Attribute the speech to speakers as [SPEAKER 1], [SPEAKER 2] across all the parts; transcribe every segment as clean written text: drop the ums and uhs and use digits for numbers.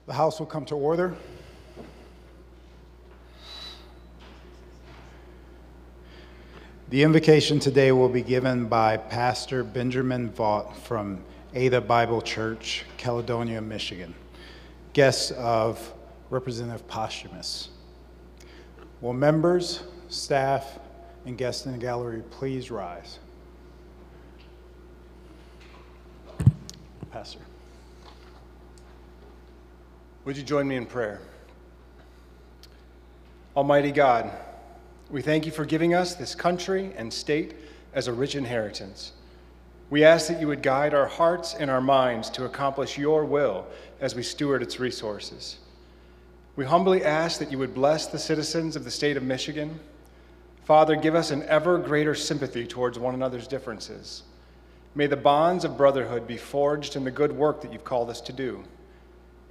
[SPEAKER 1] The House will come to order. The invocation today will be given by Pastor Benjamin Vaught from Ada Bible Church, Caledonia, Michigan. Guests of Representative Posthumus. Will members, staff, and guests in the gallery please rise? Pastor.
[SPEAKER 2] Would you join me in prayer? Almighty God, we thank you for giving us this country and state as a rich inheritance. We ask that you would guide our hearts and our minds to accomplish your will as we steward its resources. We humbly ask that you would bless the citizens of the state of Michigan. Father, give us an ever greater sympathy towards one another's differences. May the bonds of brotherhood be forged in the good work that you've called us to do.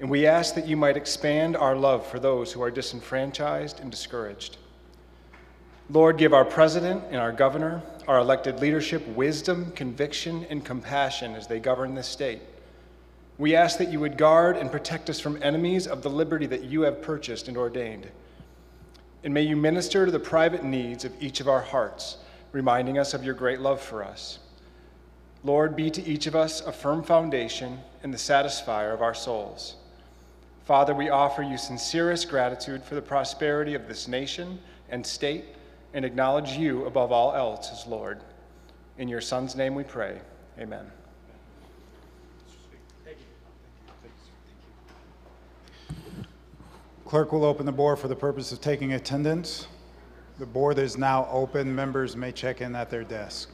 [SPEAKER 2] And we ask that you might expand our love for those who are disenfranchised and discouraged. Lord, give our president and our governor, our elected leadership, wisdom, conviction, and compassion as they govern this state. We ask that you would guard and protect us from enemies of the liberty that you have purchased and ordained. And may you minister to the private needs of each of our hearts, reminding us of your great love for us. Lord, be to each of us a firm foundation and the satisfier of our souls. Father, we offer you sincerest gratitude for the prosperity of this nation and state, and acknowledge you above all else as Lord. In your Son's name we pray, amen.
[SPEAKER 1] Clerk will open the board for the purpose of taking attendance. The board is now open. Members may check in at their desk.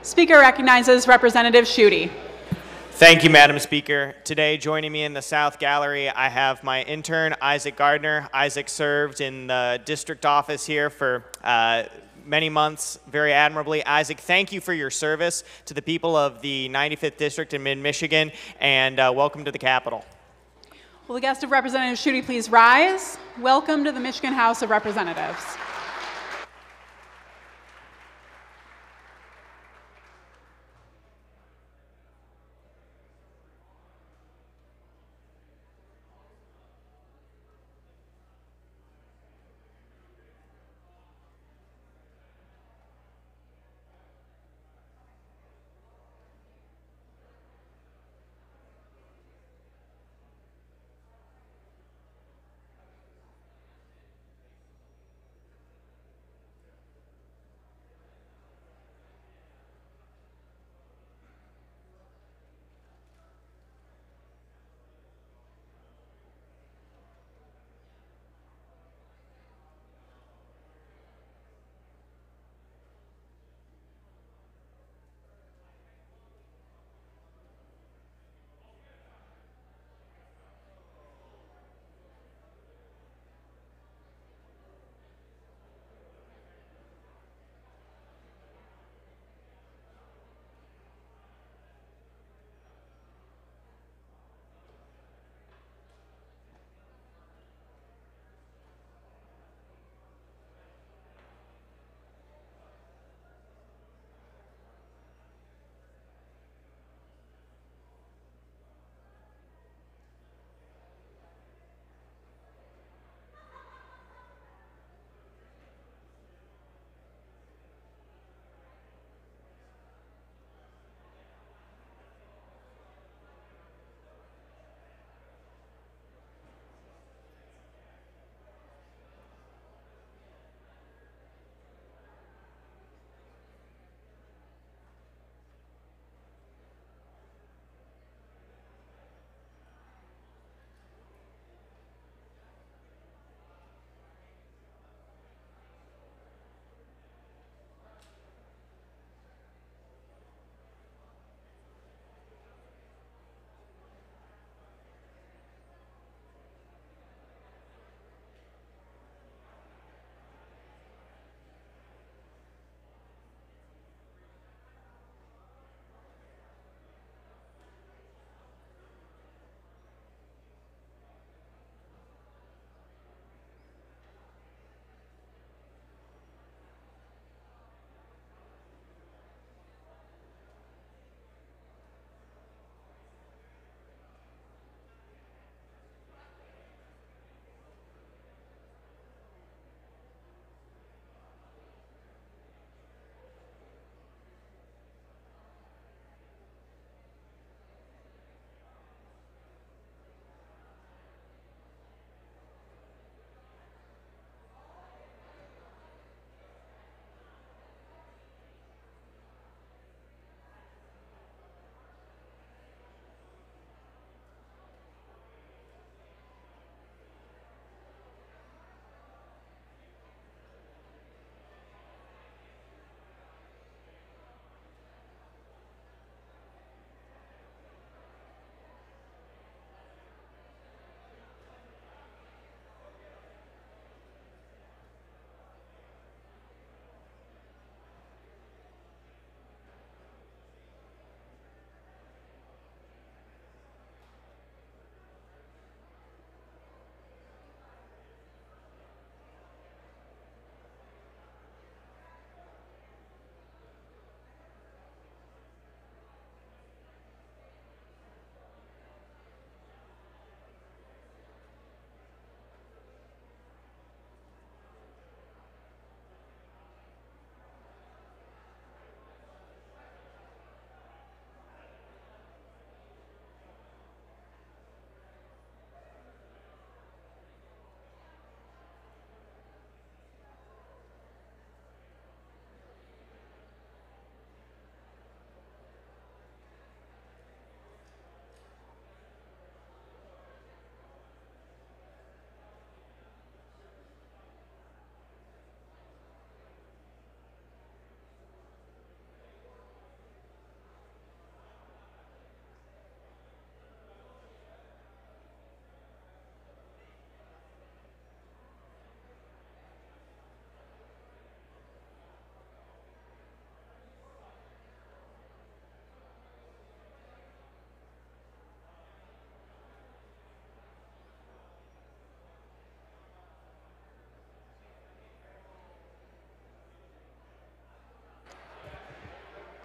[SPEAKER 3] Speaker recognizes Representative Schuette.
[SPEAKER 4] Thank you, Madam Speaker. Today, joining me in the South Gallery, I have my intern, Isaac Gardner. Isaac served in the district office here for many months very admirably. Isaac, thank you for your service to the people of the 95th District in mid-Michigan, and welcome to the Capitol.
[SPEAKER 3] Will the guest of Representative Schuette please rise? Welcome to the Michigan House of Representatives.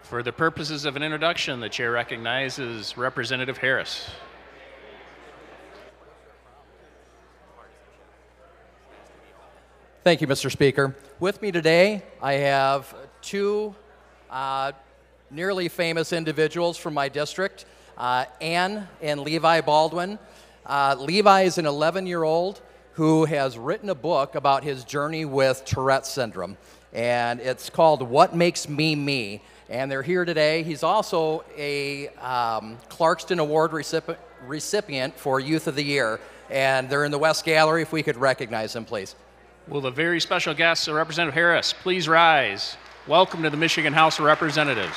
[SPEAKER 5] For the purposes of an introduction, the chair recognizes Representative Harris.
[SPEAKER 6] Thank you, Mr. Speaker. With me today, I have two nearly famous individuals from my district, Ann and Levi Baldwin. Levi is an 11-year-old who has written a book about his journey with Tourette syndrome, and it's called What Makes Me Me, and they're here today. He's also a Clarkston Award recipient for Youth of the Year, and they're in the West Gallery. If we could recognize them, please.
[SPEAKER 5] Will the very special guest, Representative Harris, please rise? Welcome to the Michigan House of Representatives.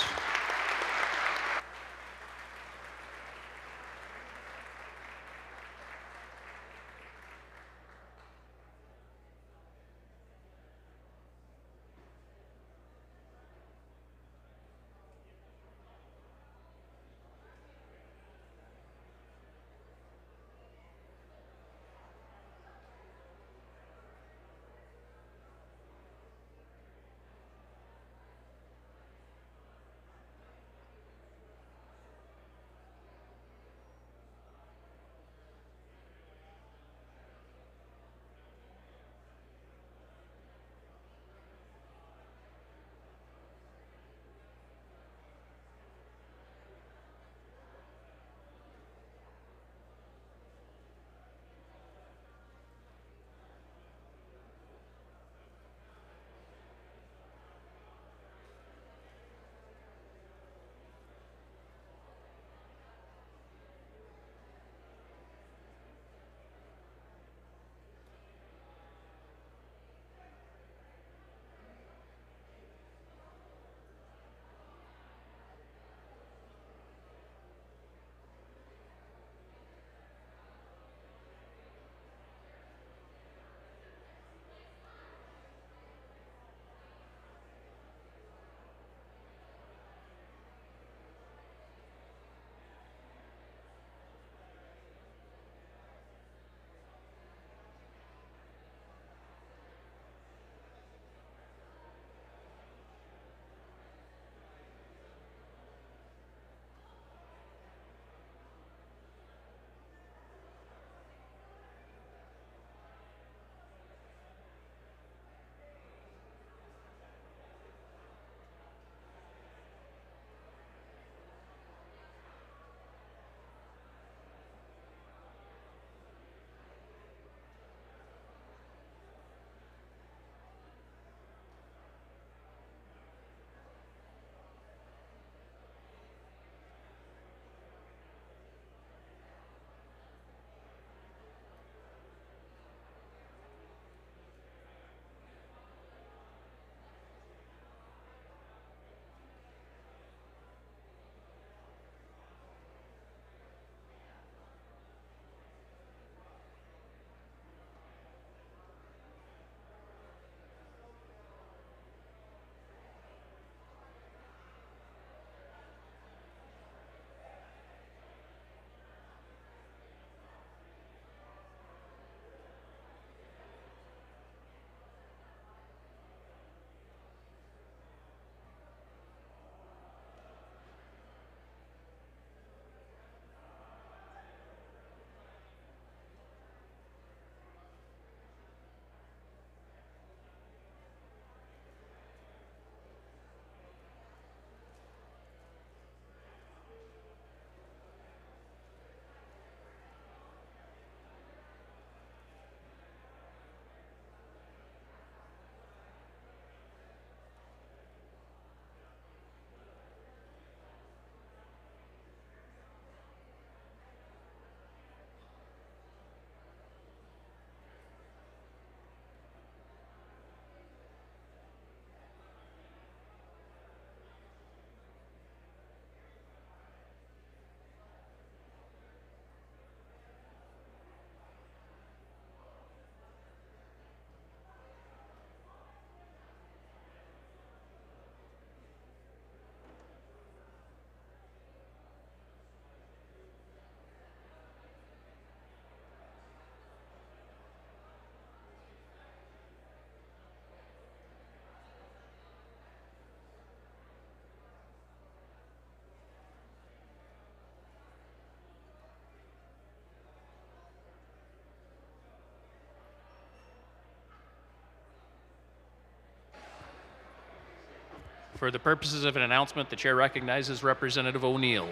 [SPEAKER 5] For the purposes of an announcement, the chair recognizes Representative O'Neill.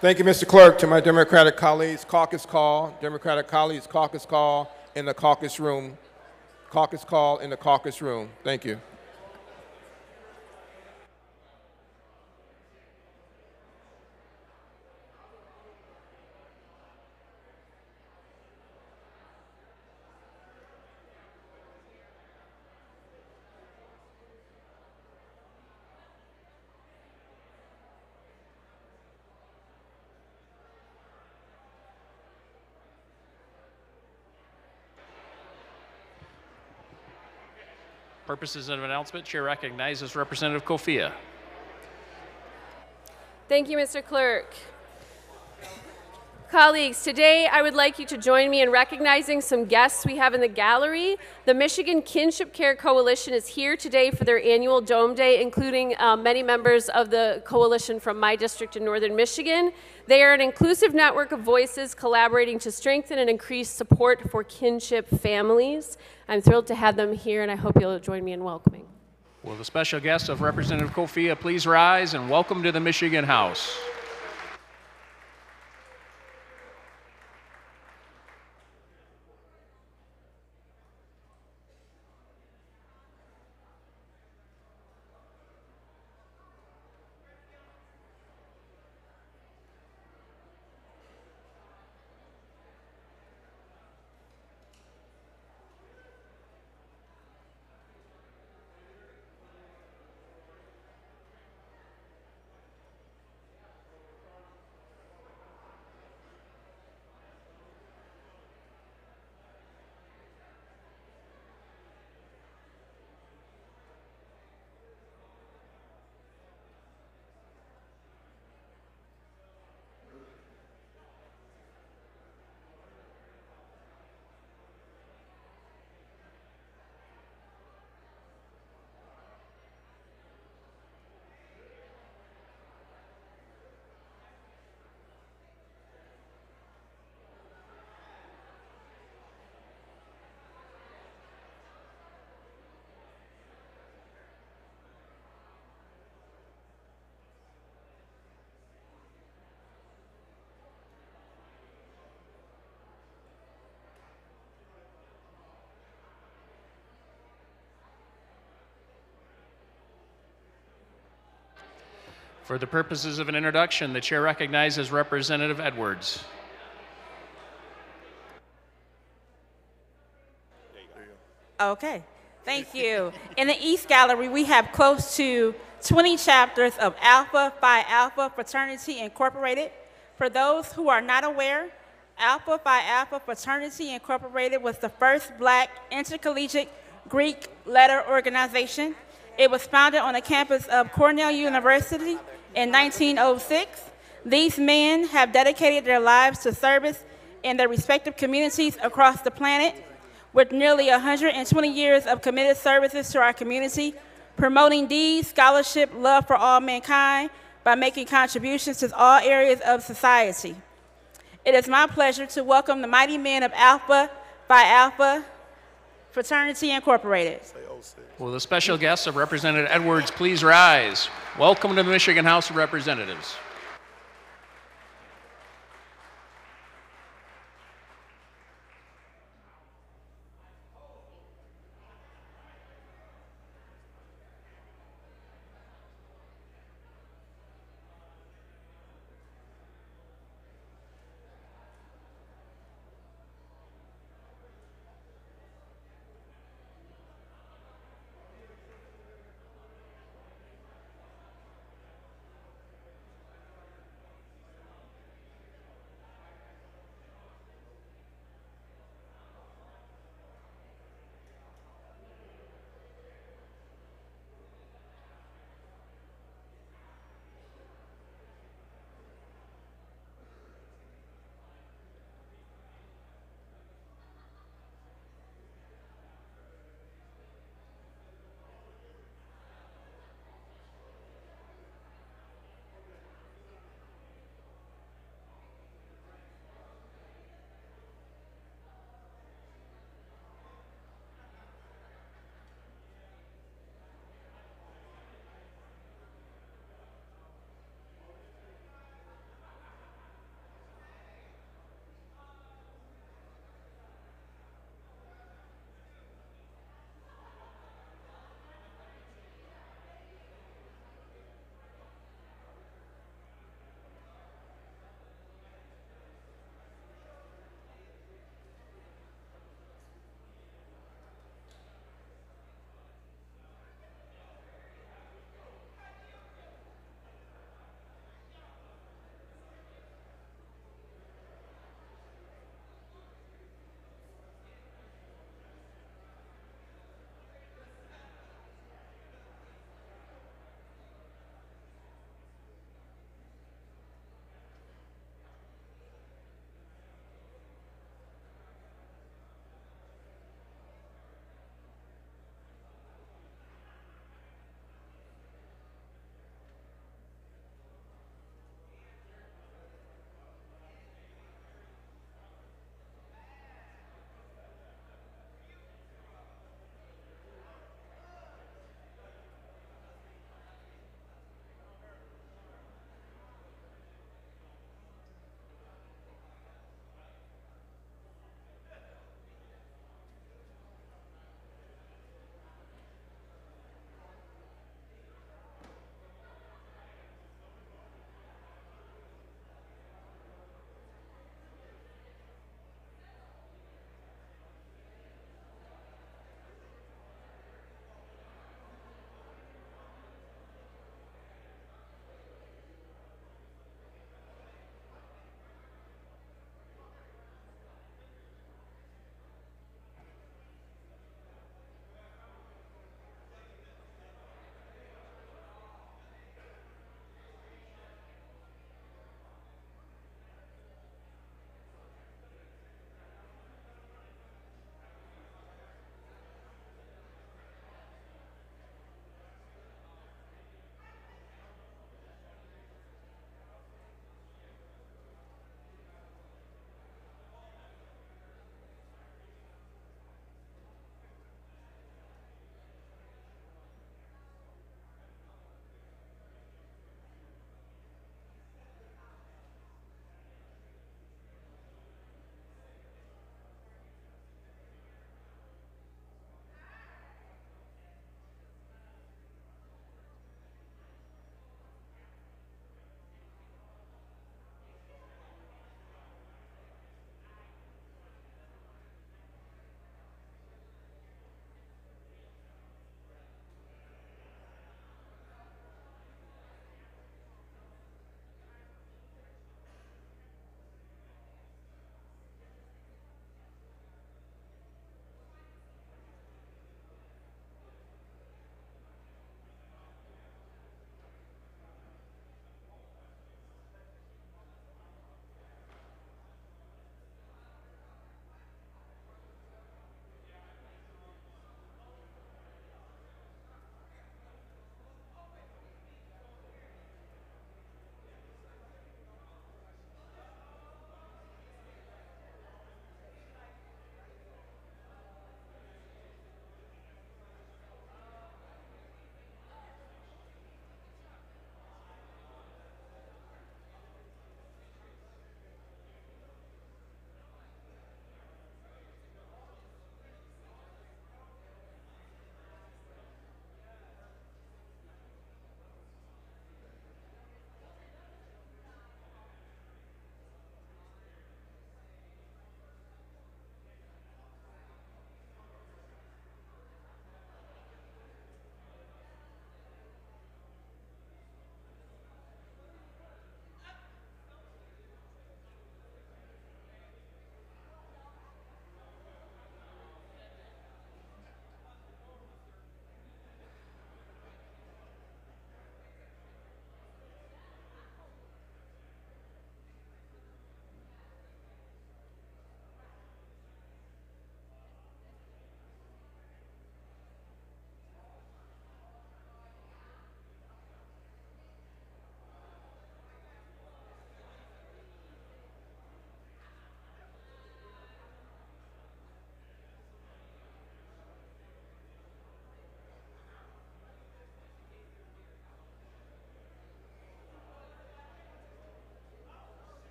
[SPEAKER 7] Thank you, Mr. Clerk. To my Democratic colleagues, caucus call. Democratic colleagues, caucus call in the caucus room. Caucus call in the caucus room. Thank you.
[SPEAKER 5] Purposes of an announcement, chair recognizes Representative Kofia.
[SPEAKER 8] Thank you, Mr. Clerk. Colleagues, today I would like you to join me in recognizing some guests we have in the gallery. The Michigan Kinship Care Coalition is here today for their annual Dome Day, including many members of the coalition from my district in northern Michigan. They are an inclusive network of voices collaborating to strengthen and increase support for kinship families. I'm thrilled to have them here, and I hope you'll join me in welcoming.
[SPEAKER 5] Will the special guest of Representative Kofia please rise and welcome to the Michigan House. For the purposes of an introduction, the chair recognizes Representative Edwards.
[SPEAKER 9] Okay, thank you. In the East Gallery, we have close to 20 chapters of Alpha Phi Alpha Fraternity Incorporated. For those who are not aware, Alpha Phi Alpha Fraternity Incorporated was the first Black intercollegiate Greek letter organization. It was founded on the campus of Cornell University in 1906. These men have dedicated their lives to service in their respective communities across the planet, with nearly 120 years of committed services to our community, promoting deeds, scholarship, love for all mankind by making contributions to all areas of society. It is my pleasure to welcome the mighty men of Alpha Phi Alpha Fraternity Incorporated.
[SPEAKER 5] Will the special guests of Representative Edwards please rise? Welcome to the Michigan House of Representatives.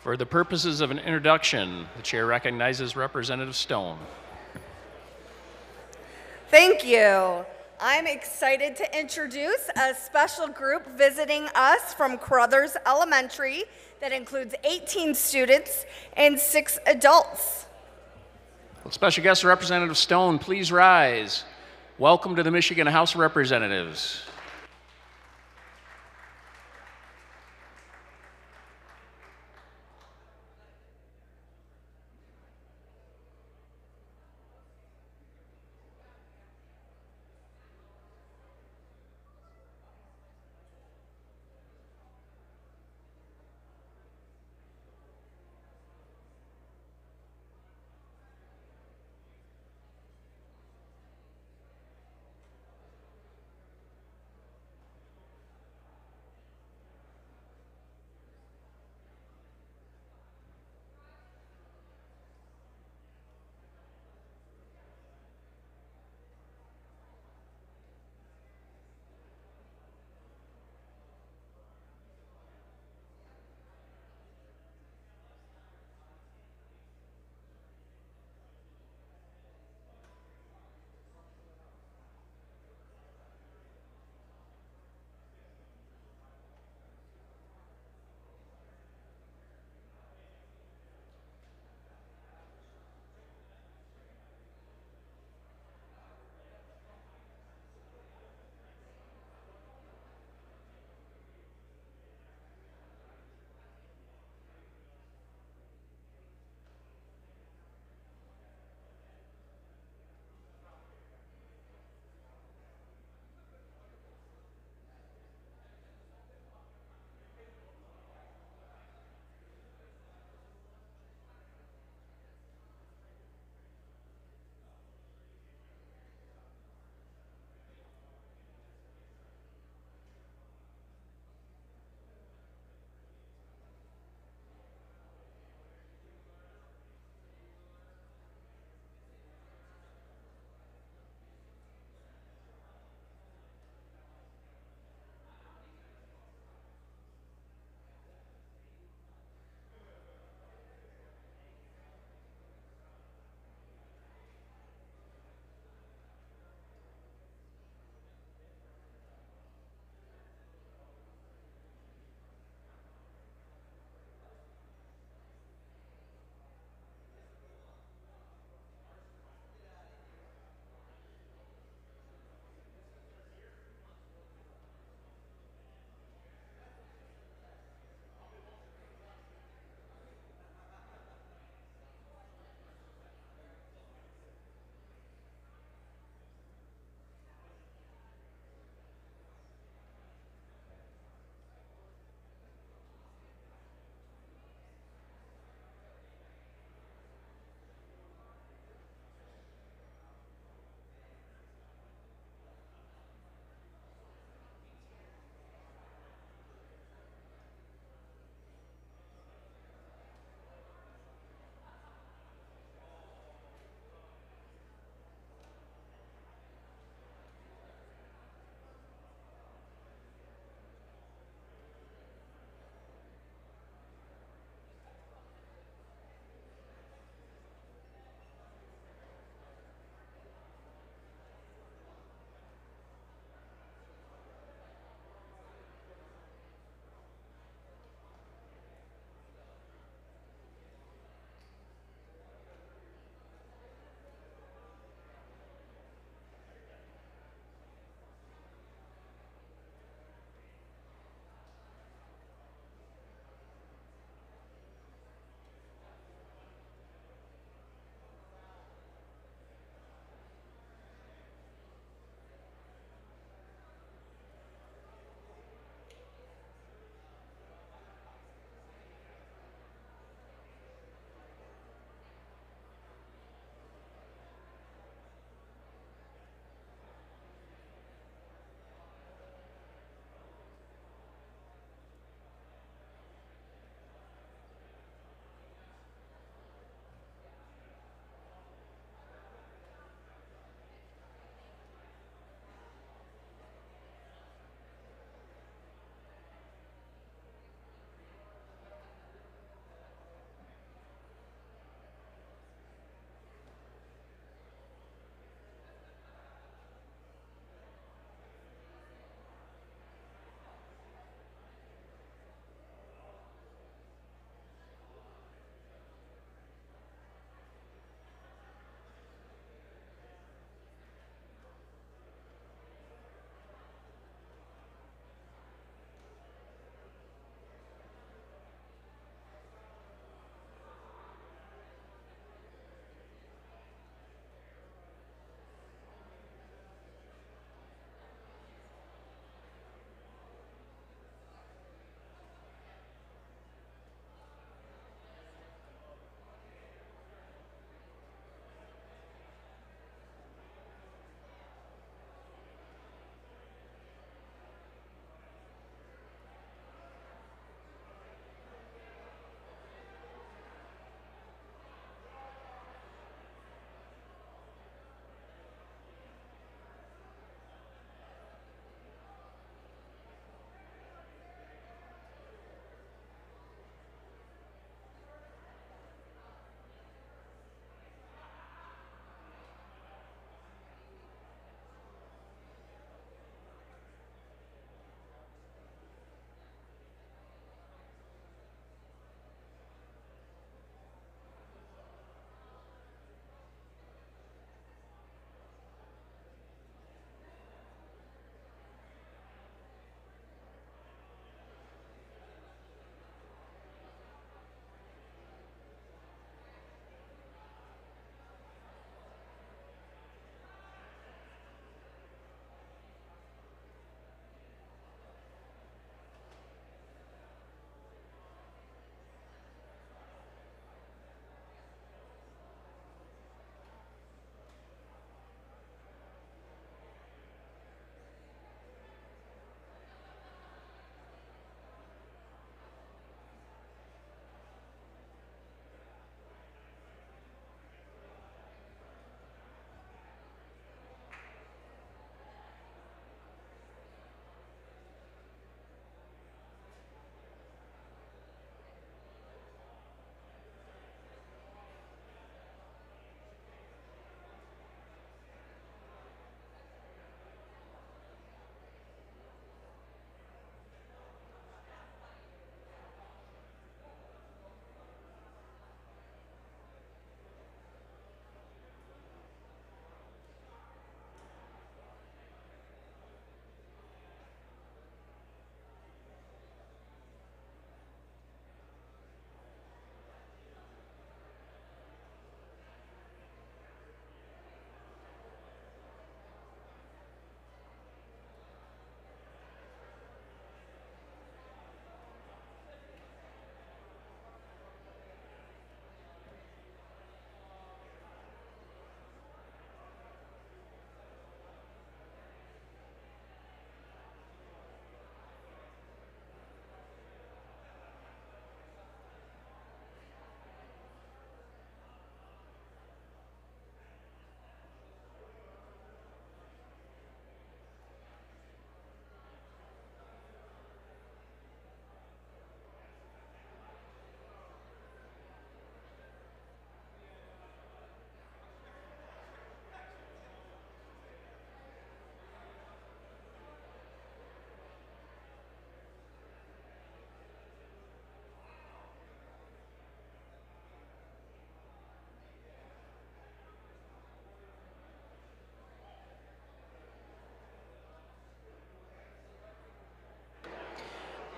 [SPEAKER 5] For the purposes of an introduction, the chair recognizes Representative Stone.
[SPEAKER 10] Thank you. I'm excited to introduce a special group visiting us from Crothers Elementary that includes 18 students and 6 adults.
[SPEAKER 5] Will special guest Representative Stone please rise? Welcome to the Michigan House of Representatives.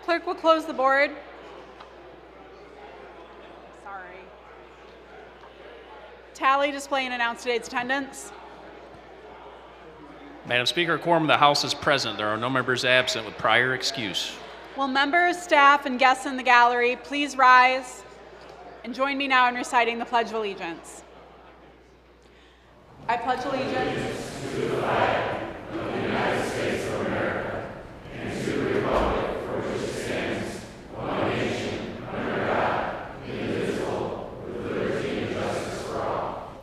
[SPEAKER 3] Clerk will close the board. Sorry. Tally, display, and announce today's attendance.
[SPEAKER 5] Madam Speaker, a quorum of the House is present. There are no members absent with prior excuse.
[SPEAKER 3] Will members, staff, and guests in the gallery please rise and join me now in reciting the Pledge of Allegiance. I pledge allegiance to the flag of the United States of America and to the republic for which it stands, one nation, under God, indivisible, with liberty and justice for all.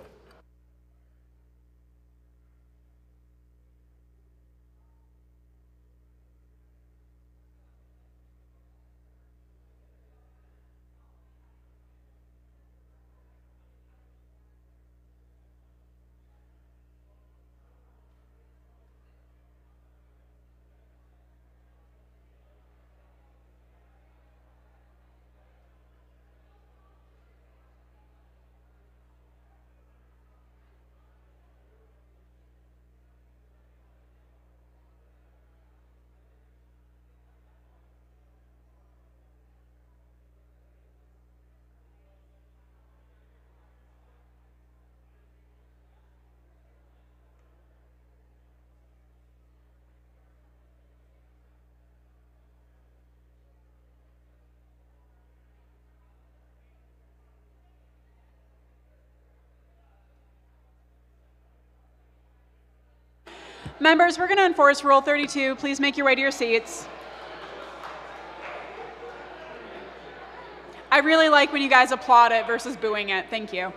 [SPEAKER 3] Members, we're going to enforce Rule 32. Please make your way to your seats. I really like when you guys applaud it versus booing it. Thank you.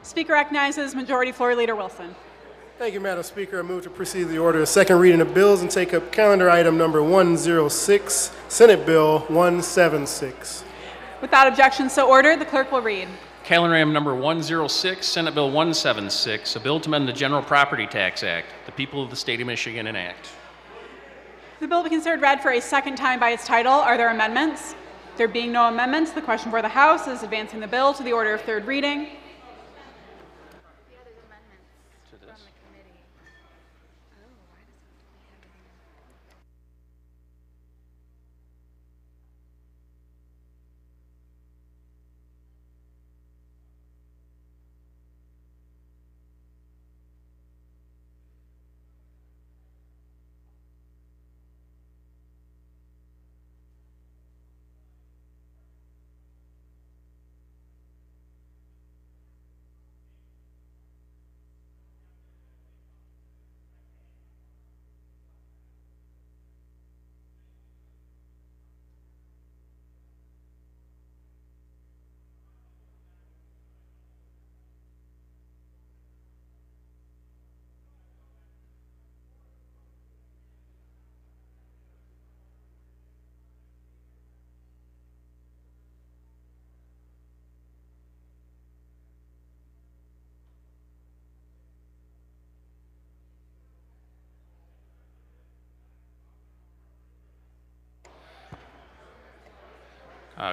[SPEAKER 3] Speaker recognizes Majority Floor Leader Wilson.
[SPEAKER 11] Thank you, Madam Speaker. I move to proceed to the order of second reading of bills and take up calendar item number 106, Senate Bill 176.
[SPEAKER 3] Without objection, so ordered. The clerk will read.
[SPEAKER 5] Calendar item number 106, Senate Bill 176, a bill to amend the General Property Tax Act, the people of the state of Michigan enact.
[SPEAKER 3] The bill will be considered read for a second time by its title. Are there amendments? There being no amendments, the question for the House is advancing the bill to the order of third reading.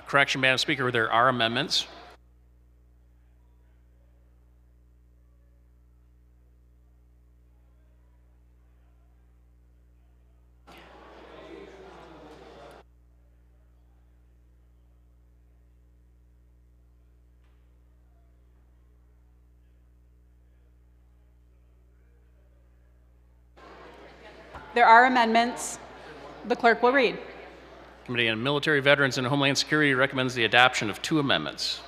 [SPEAKER 5] Correction, Madam Speaker, there are amendments.
[SPEAKER 12] There are amendments. The clerk will read.
[SPEAKER 5] Committee on Military, Veterans, and Homeland Security recommends the adoption of 2 amendments.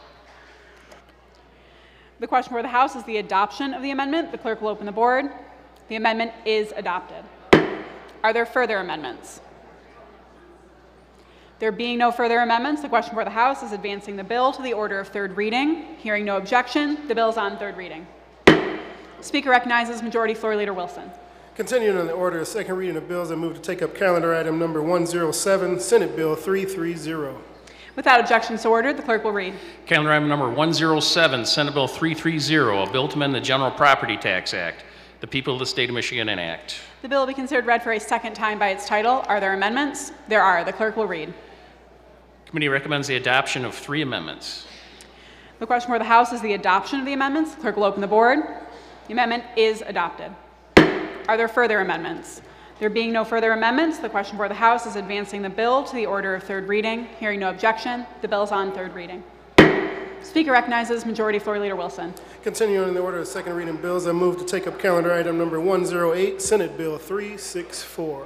[SPEAKER 12] The question for the House is the adoption of the amendment. The clerk will open the board. The amendment is adopted. Are there further amendments? There being no further amendments, the question for the House is advancing the bill to the order of third reading. Hearing no objection, the bill is on third reading. Speaker recognizes Majority Floor Leader Wilson.
[SPEAKER 11] Continuing on the order of second reading of bills, I move to take up calendar item number 107, Senate Bill 330.
[SPEAKER 12] Without objection, so ordered. The clerk will read.
[SPEAKER 5] Calendar item number 107, Senate Bill 330, a bill to amend the General Property Tax Act. The people of the state of Michigan enact.
[SPEAKER 12] The bill will be considered read for a second time by its title. Are there amendments? There are. The clerk will read.
[SPEAKER 5] Committee recommends the adoption of 3 amendments.
[SPEAKER 12] The question for the House is the adoption of the amendments. The clerk will open the board. The amendment is adopted. Are there further amendments? There being no further amendments, the question for the House is advancing the bill to the order of third reading. Hearing no objection, the bill is on third reading. Speaker recognizes Majority Floor Leader Wilson.
[SPEAKER 11] Continuing in the order of second reading bills, I move to take up calendar item number 108, Senate Bill 364.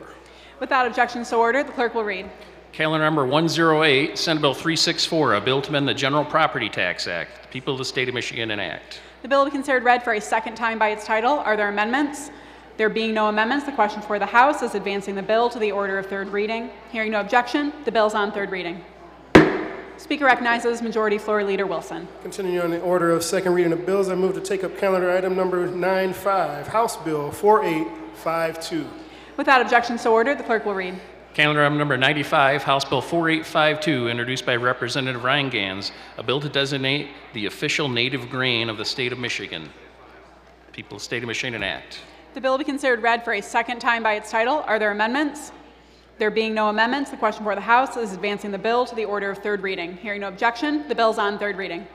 [SPEAKER 12] Without objection, so ordered. The clerk will read.
[SPEAKER 5] Calendar number 108, Senate Bill 364, a bill to amend the General Property Tax Act. The people of the state of Michigan enact.
[SPEAKER 12] The bill will be considered read for a second time by its title. Are there amendments? There being no amendments, the question for the House is advancing the bill to the order of third reading. Hearing no objection, the bill is on third reading. Speaker recognizes Majority Floor Leader Wilson.
[SPEAKER 11] Continuing on the order of second reading of bills, I move to take up calendar item number 95, House Bill 4852.
[SPEAKER 12] Without objection, so ordered. The clerk will read.
[SPEAKER 5] Calendar item number 95, House Bill 4852, introduced by Representative Ryan Gans, a bill to designate the official native grain of the state of Michigan. People of the state of Michigan enact.
[SPEAKER 12] The bill will be considered read for a second time by its title. Are there amendments? There being no amendments, the question for the House is advancing the bill to the order of third reading. Hearing no objection, the bill is on third reading.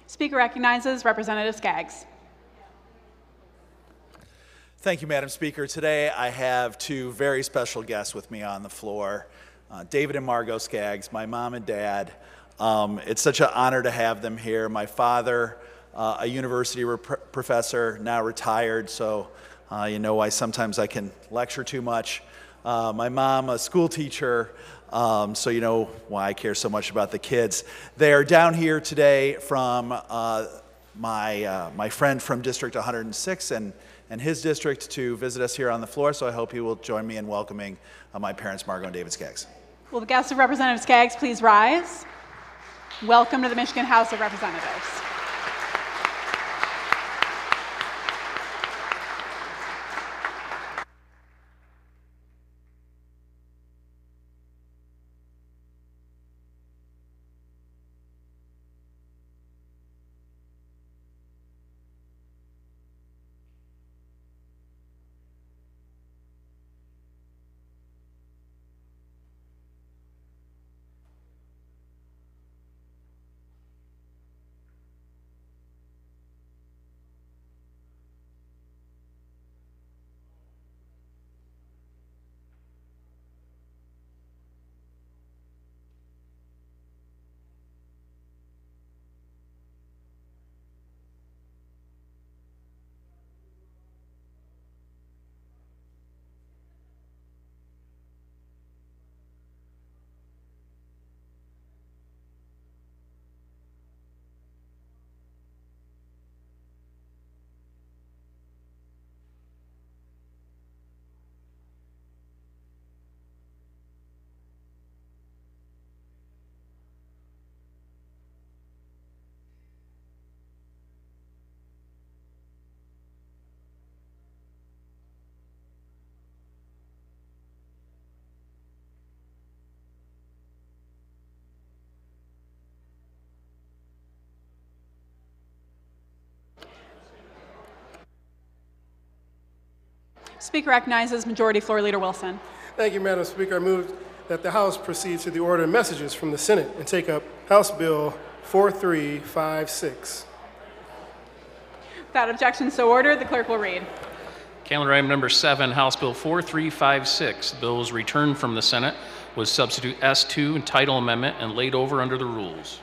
[SPEAKER 12] Speaker recognizes Representative Skaggs.
[SPEAKER 13] Thank you, Madam Speaker. Today I have 2 very special guests with me on the floor, David and Margot Skaggs, my mom and dad. It's such an honor to have them here. My father, a university professor, now retired, so you know why sometimes I can lecture too much. My mom, a school teacher, so you know why I care so much about the kids. They are down here today from my friend from District 106 and his district to visit us here on the floor, so I hope you will join me in welcoming my parents, Margot and David Skaggs.
[SPEAKER 12] Will the guests of Representative Skaggs please rise? Welcome to the Michigan House of Representatives. Speaker recognizes Majority Floor Leader Wilson.
[SPEAKER 11] Thank you, Madam Speaker. I move that the House proceed to the order of messages from the Senate and take up House Bill 4356.
[SPEAKER 12] Without objection, so ordered. The clerk will read.
[SPEAKER 5] Calendar item number 7, House Bill 4356. The bill was returned from the Senate, was substitute S2 and title amendment, and laid over under the rules.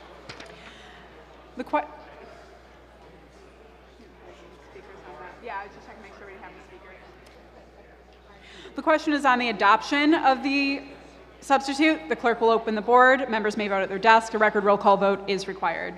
[SPEAKER 12] The question is on the adoption of the substitute. The clerk will open the board. Members may vote at their desk. A record roll call vote is required.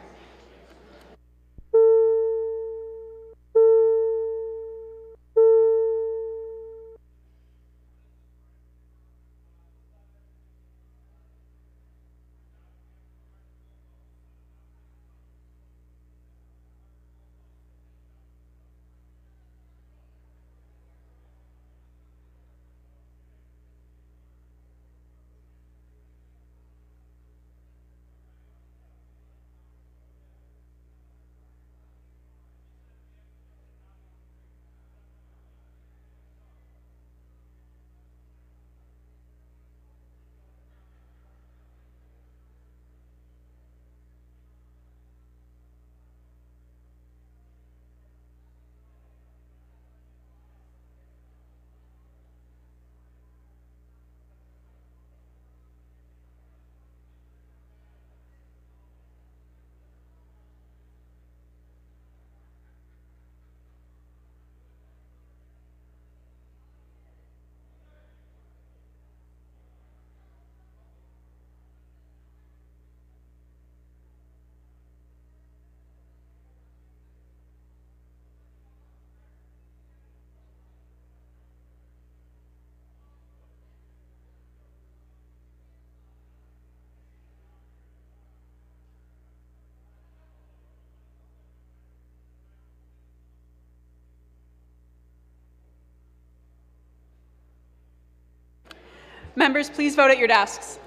[SPEAKER 12] Members, please vote at your desks.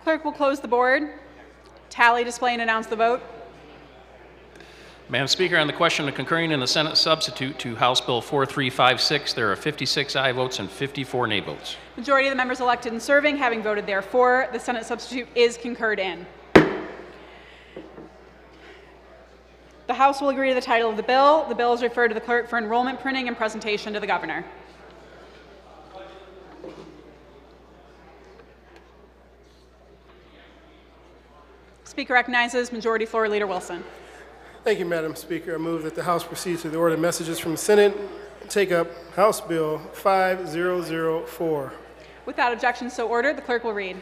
[SPEAKER 12] Clerk will close the board, tally, display, and announce the vote.
[SPEAKER 5] Madam Speaker, on the question of concurring in the Senate substitute to House Bill 4356, there are 56 aye votes and 54 nay votes.
[SPEAKER 12] Majority of the members elected and serving having voted therefore, the Senate substitute is concurred in. The House will agree to the title of the bill. The bill is referred to the clerk for enrollment, printing, and presentation to the governor. Speaker recognizes Majority Floor Leader Wilson.
[SPEAKER 11] Thank you, Madam Speaker. I move that the House proceed to the order of messages from the Senate and take up House Bill 5004.
[SPEAKER 12] Without objection, so ordered. The clerk will read.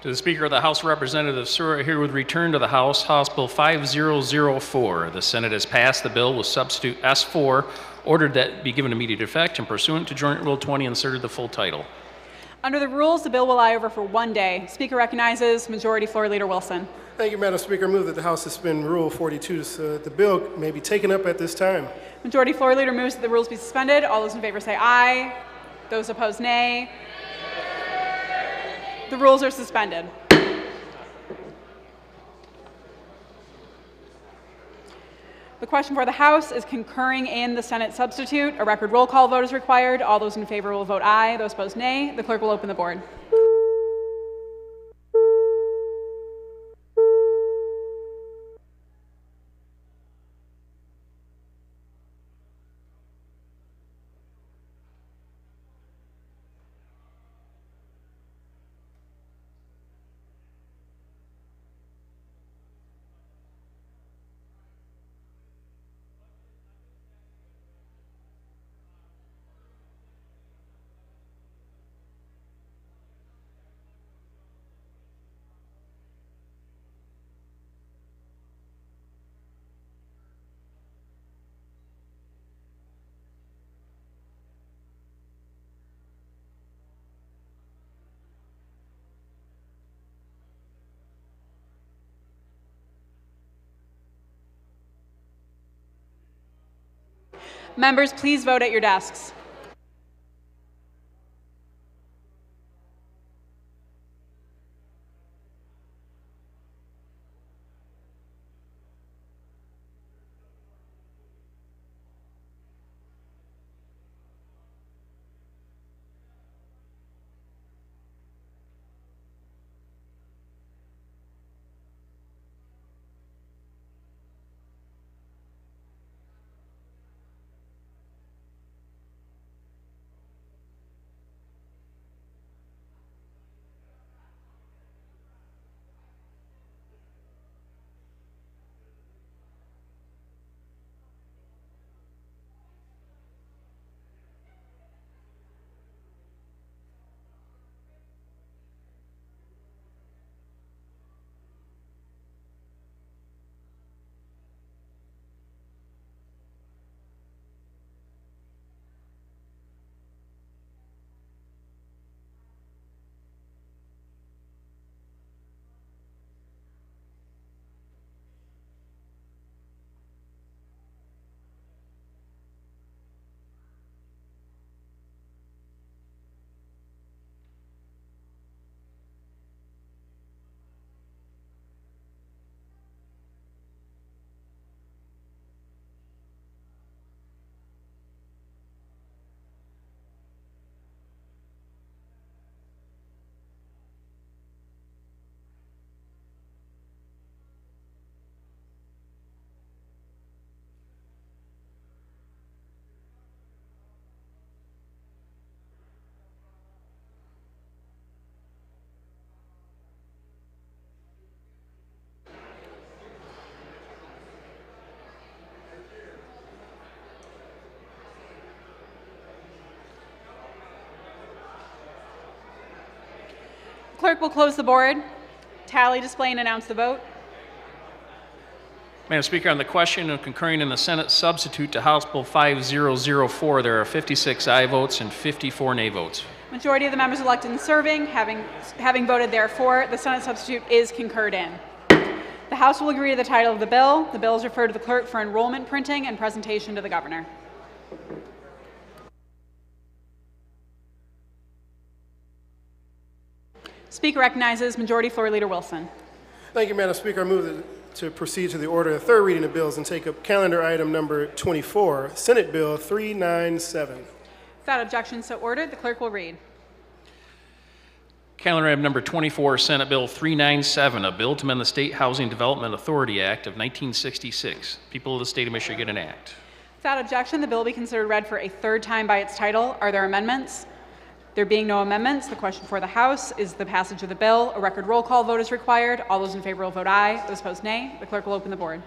[SPEAKER 5] To the Speaker of the House of Representatives, sir, I herewith return to the House House Bill 5004. The Senate has passed the bill with substitute S4, ordered that be given immediate effect, and pursuant to Joint Rule 20, inserted the full title.
[SPEAKER 12] Under the rules, the bill will lie over for 1 day. Speaker recognizes Majority Floor Leader Wilson.
[SPEAKER 11] Thank you, Madam Speaker. I move that the House suspend Rule 42 so that the bill may be taken up at this time.
[SPEAKER 12] Majority Floor Leader moves that the rules be suspended. All those in favor say aye. Those opposed, nay. The rules are suspended. The question for the House is concurring in the Senate substitute. A record roll call vote is required. All those in favor will vote aye. Those opposed, nay. The clerk will open the board. Members, please vote at your desks. Clerk will close the board, tally, display, and announce the vote.
[SPEAKER 5] Madam Speaker, on the question of concurring in the Senate substitute to House Bill 5004, there are 56 aye votes and 54 nay votes.
[SPEAKER 12] Majority of the members elected and serving, having voted therefore, the Senate substitute is concurred in. The House will agree to the title of the bill. The bill is referred to the clerk for enrollment printing and presentation to the governor. Speaker recognizes Majority Floor Leader Wilson.
[SPEAKER 11] Thank you, Madam Speaker. I move to proceed to the order of third reading of bills and take up calendar item number 24, Senate Bill 397.
[SPEAKER 12] Without objection, so ordered. The clerk will read.
[SPEAKER 5] Calendar item number 24, Senate Bill 397, a bill to amend the State Housing Development Authority Act of 1966. People of the State of Michigan enact.
[SPEAKER 12] Without objection, the bill be considered read for a third time by its title. Are there amendments? There being no amendments, the question for the House is the passage of the bill. A record roll call vote is required. All those in favor will vote aye. Those opposed, nay. The clerk will open the board.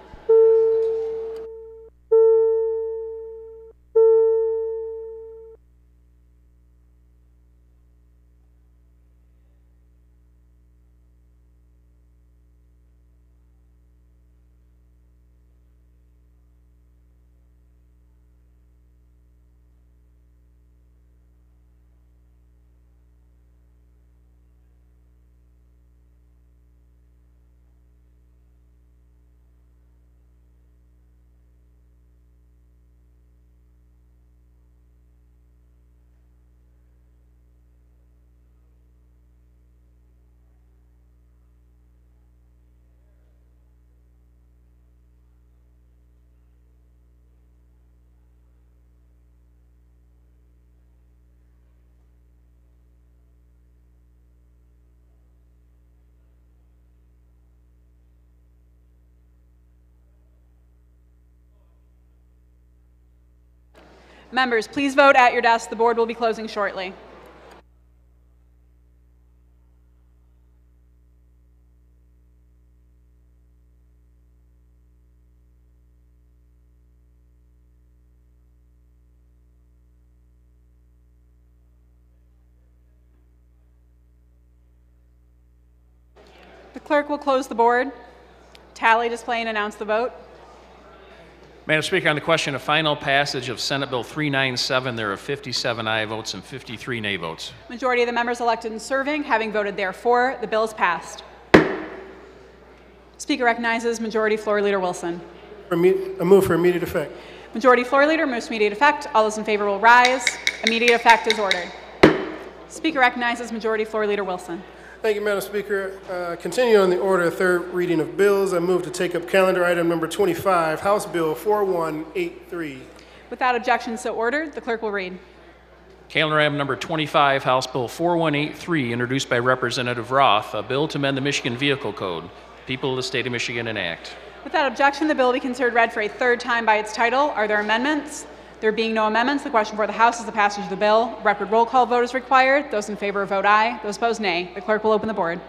[SPEAKER 12] Members, please vote at your desk. The board will be closing shortly. The clerk will close the board, tally, display, and announce the vote.
[SPEAKER 5] Madam Speaker, on the question of final passage of Senate Bill 397, there are 57 aye votes and 53 nay votes.
[SPEAKER 12] Majority of the members elected and serving, having voted therefore, the bill is passed. Speaker recognizes Majority Floor Leader Wilson.
[SPEAKER 11] A move for immediate effect.
[SPEAKER 12] Majority Floor Leader moves to immediate effect. All those in favor will rise. Immediate effect is ordered. Speaker recognizes Majority Floor Leader Wilson.
[SPEAKER 11] Thank you, Madam Speaker. Continuing on the order of third reading of bills, I move to take up calendar item number 25, House Bill 4183.
[SPEAKER 12] Without objection, so ordered. The clerk will read.
[SPEAKER 5] Calendar item number 25, House Bill 4183, introduced by Representative Roth, a bill to amend the Michigan Vehicle Code. People of the State of Michigan enact.
[SPEAKER 12] Without objection, the bill be considered read for a third time by its title. Are there amendments? There being no amendments, the question before the House is the passage of the bill. Record roll call vote is required. Those in favor vote aye. Those opposed, nay. The clerk will open the board.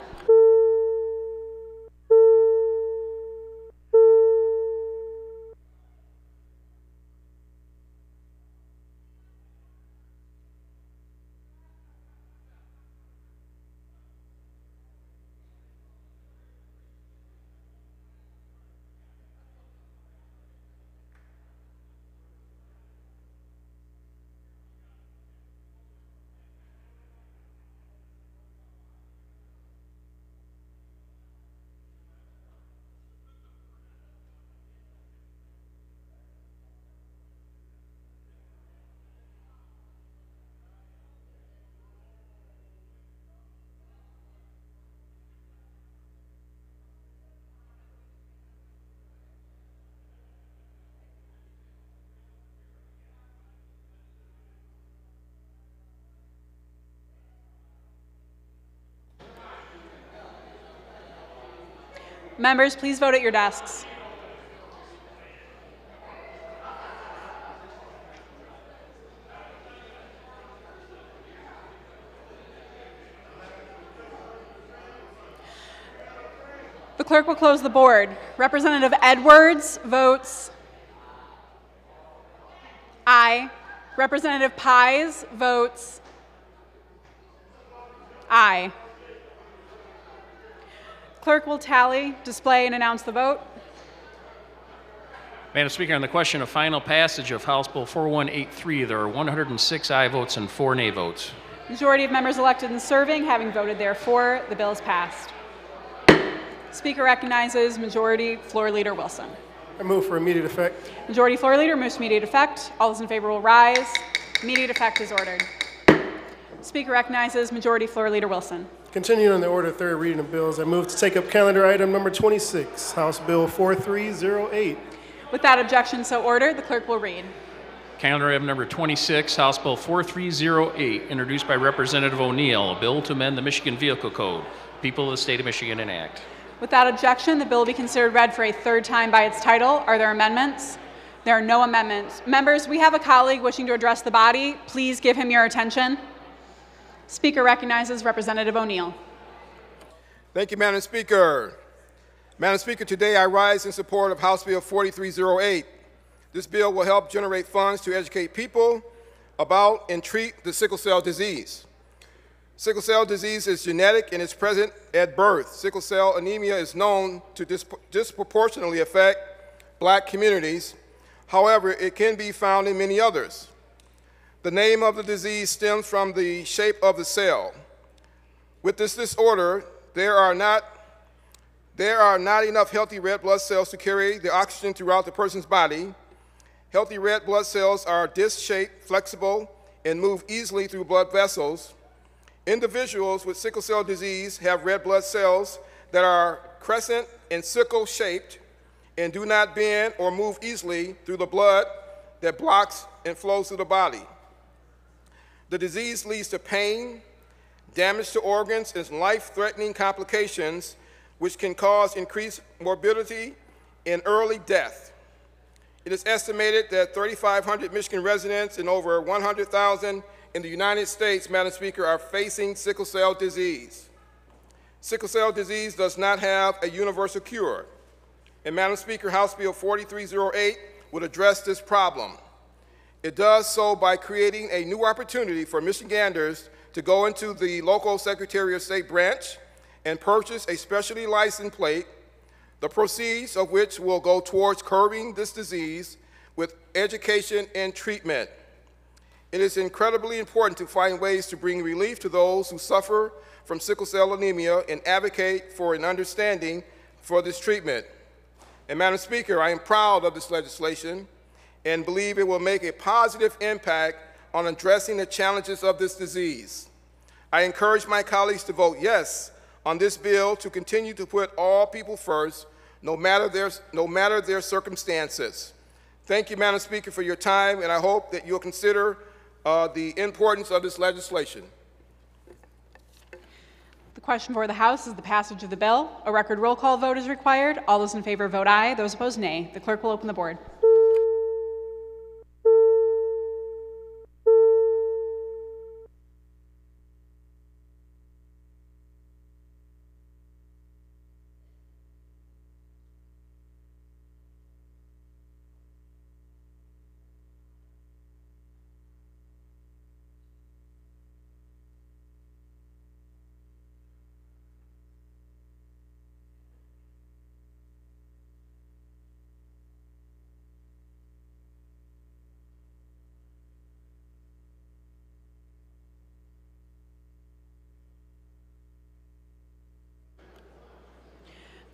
[SPEAKER 12] Members, please vote at your desks. The clerk will close the board. Representative Edwards votes aye. Representative Pies votes aye. Clerk will tally, display, and announce the vote.
[SPEAKER 5] Madam Speaker, on the question of final passage of House Bill 4183, there are 106 aye votes and 4 nay votes.
[SPEAKER 12] Majority of members elected and serving having voted therefore, the bill is passed. Speaker recognizes Majority Floor Leader Wilson.
[SPEAKER 11] I move for immediate effect.
[SPEAKER 12] Majority Floor Leader moves to immediate effect. All those in favor will rise. Immediate effect is ordered. Speaker recognizes Majority Floor Leader Wilson.
[SPEAKER 11] Continuing on the order of third reading of bills, I move to take up calendar item number 26, House Bill 4308.
[SPEAKER 12] Without objection, so ordered. The clerk will read.
[SPEAKER 5] Calendar item number 26, House Bill 4308, introduced by Representative O'Neill, a bill to amend the Michigan Vehicle Code. People of the State of Michigan enact.
[SPEAKER 12] Without objection, the bill will be considered read for a third time by its title. Are there amendments? There are no amendments. Members, we have a colleague wishing to address the body. Please give him your attention. Speaker recognizes Representative O'Neill.
[SPEAKER 7] Thank you, Madam Speaker. Madam Speaker, today I rise in support of House Bill 4308. This bill will help generate funds to educate people about and treat the sickle cell disease. Sickle cell disease is genetic and is present at birth. Sickle cell anemia is known to disproportionately affect Black communities. However, it can be found in many others. The name of the disease stems from the shape of the cell. With this disorder, there are not enough healthy red blood cells to carry the oxygen throughout the person's body. Healthy red blood cells are disc-shaped, flexible, and move easily through blood vessels. Individuals with sickle cell disease have red blood cells that are crescent and sickle-shaped and do not bend or move easily through the blood that blocks and flows through the body. The disease leads to pain, damage to organs, and life-threatening complications, which can cause increased morbidity and early death. It is estimated that 3,500 Michigan residents and over 100,000 in the United States, Madam Speaker, are facing sickle cell disease. Sickle cell disease does not have a universal cure. And Madam Speaker, House Bill 4308 would address this problem. It does so by creating a new opportunity for Michiganders to go into the local Secretary of State branch and purchase a specially licensed plate, the proceeds of which will go towards curbing this disease with education and treatment. It is incredibly important to find ways to bring relief to those who suffer from sickle cell anemia and advocate for an understanding for this treatment. And Madam Speaker, I am proud of this legislation and believe it will make a positive impact on addressing the challenges of this disease. I encourage my colleagues to vote yes on this bill to continue to put all people first, no matter their circumstances. Thank you, Madam Speaker, for your time, and I hope that you'll consider the importance of this legislation.
[SPEAKER 12] The question for the House is the passage of the bill. A record roll call vote is required. All those in favor vote aye. Those opposed, nay. The clerk will open the board.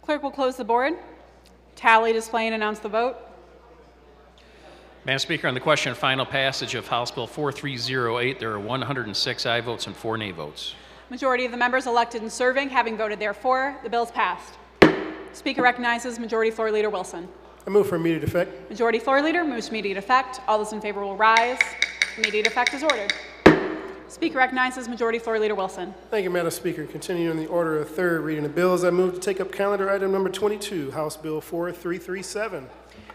[SPEAKER 12] Clerk will close the board, tally, display, and announce the vote.
[SPEAKER 5] Madam Speaker, on the question of final passage of House Bill 4308, there are 106 aye votes and 4 nay votes.
[SPEAKER 12] Majority of the members elected and serving having voted therefore, the bill is passed. Speaker recognizes Majority Floor Leader Wilson.
[SPEAKER 11] I move for immediate effect.
[SPEAKER 12] Majority Floor Leader moves to immediate effect. All those in favor will rise. Immediate effect is ordered. Speaker recognizes Majority Floor Leader Wilson.
[SPEAKER 11] Thank you, Madam Speaker. Continuing the order of third reading of bills, I move to take up calendar item number 22, House Bill 4337.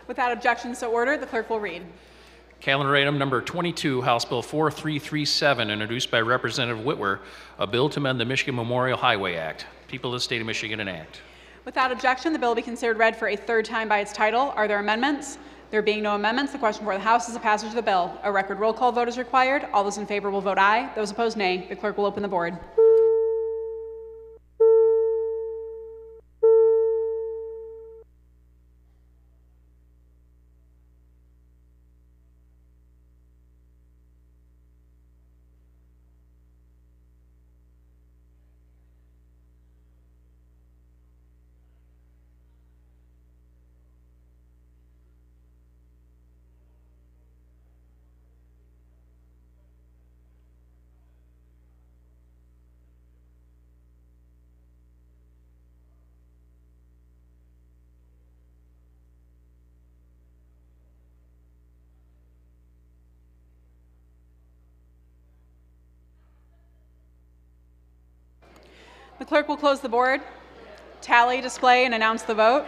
[SPEAKER 12] Without objection, so ordered. The clerk will read.
[SPEAKER 5] Calendar item number 22, House Bill 4337, introduced by Representative Whitwer, a bill to amend the Michigan Memorial Highway Act. People of the State of Michigan enact.
[SPEAKER 12] Without objection, the bill will be considered read for a third time by its title. Are there amendments? There being no amendments, the question before the House is the passage of the bill. A record roll call vote is required. All those in favor will vote aye. Those opposed, nay. The clerk will open the board. The clerk will close the board, tally, display, and announce the vote.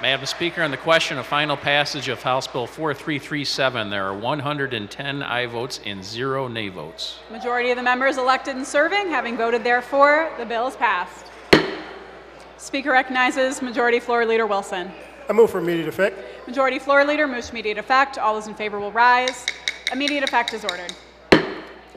[SPEAKER 5] Madam Speaker, on the question of final passage of House Bill 4337, there are 110 aye votes and 0 nay votes.
[SPEAKER 12] Majority of the members elected and serving having voted therefore, the bill is passed. Speaker recognizes Majority Floor Leader Wilson.
[SPEAKER 11] I move for immediate effect.
[SPEAKER 12] Majority Floor Leader moves to immediate effect. All those in favor will rise. Immediate effect is ordered.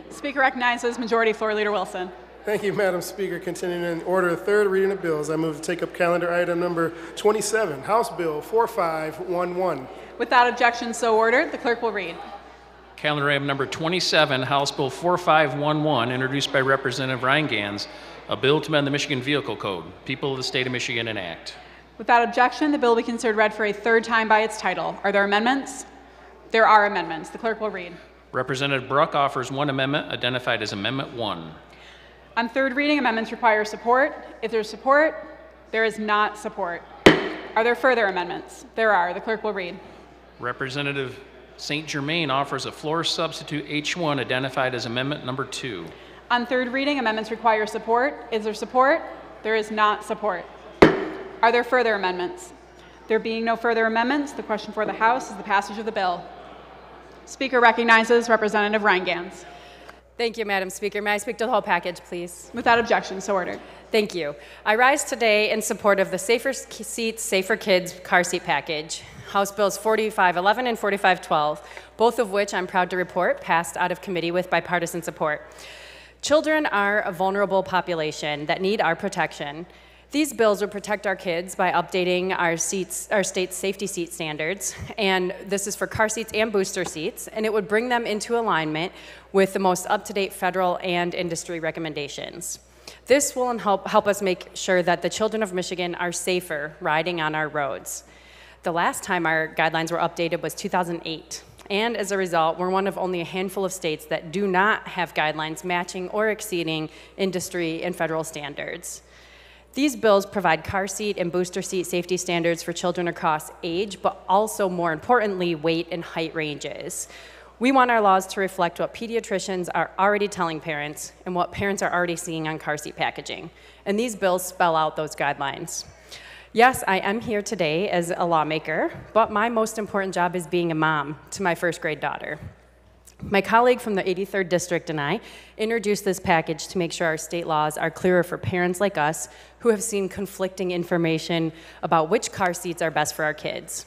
[SPEAKER 12] Speaker recognizes Majority Floor Leader Wilson.
[SPEAKER 11] Thank you, Madam Speaker. Continuing in order of third reading of bills, I move to take up calendar item number 27, House Bill 4511.
[SPEAKER 12] Without objection, so ordered. The clerk will read.
[SPEAKER 5] Calendar item number 27, House Bill 4511, introduced by Representative Ryan Gans, a bill to amend the Michigan Vehicle Code. People of the State of Michigan enact.
[SPEAKER 12] Without objection, the bill will be considered read for a third time by its title. Are there amendments? There are amendments. The clerk will read.
[SPEAKER 5] Representative Bruck offers one amendment identified as Amendment 1.
[SPEAKER 12] On third reading, amendments require support. If there's support, there is not support. Are there further amendments? There are. The clerk will read.
[SPEAKER 5] Representative St. Germain offers a floor substitute H1 identified as Amendment number 2.
[SPEAKER 12] On third reading, amendments require support. Is there support? There is not support. Are there further amendments? There being no further amendments, the question for the House is the passage of the bill. Speaker recognizes Representative Ryan Gans.
[SPEAKER 14] Thank you, Madam Speaker. May I speak to the whole package, please?
[SPEAKER 12] Without objection, so ordered.
[SPEAKER 14] Thank you. I rise today in support of the Safer Seats, Safer Kids car seat package, House Bills 4511 and 4512, both of which I'm proud to report passed out of committee with bipartisan support. Children are a vulnerable population that need our protection. These bills would protect our kids by updating our state's safety seat standards, and this is for car seats and booster seats, and it would bring them into alignment with the most up-to-date federal and industry recommendations. This will help us make sure that the children of Michigan are safer riding on our roads. The last time our guidelines were updated was 2008. And as a result, we're one of only a handful of states that do not have guidelines matching or exceeding industry and federal standards. These bills provide car seat and booster seat safety standards for children across age, but also, more importantly, weight and height ranges. We want our laws to reflect what pediatricians are already telling parents and what parents are already seeing on car seat packaging. And these bills spell out those guidelines. Yes, I am here today as a lawmaker, but my most important job is being a mom to my first grade daughter. My colleague from the 83rd District and I introduced this package to make sure our state laws are clearer for parents like us who have seen conflicting information about which car seats are best for our kids.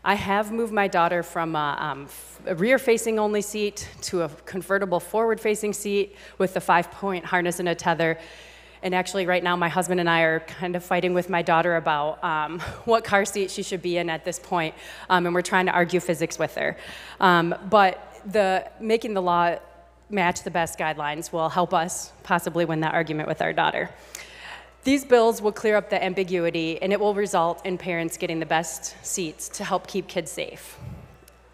[SPEAKER 14] I have moved my daughter from a rear-facing only seat to a convertible forward-facing seat with a 5-point harness and a tether. And actually, right now, my husband and I are kind of fighting with my daughter about what car seat she should be in at this point, and we're trying to argue physics with her. But making the law match the best guidelines will help us possibly win that argument with our daughter. These bills will clear up the ambiguity, and it will result in parents getting the best seats to help keep kids safe.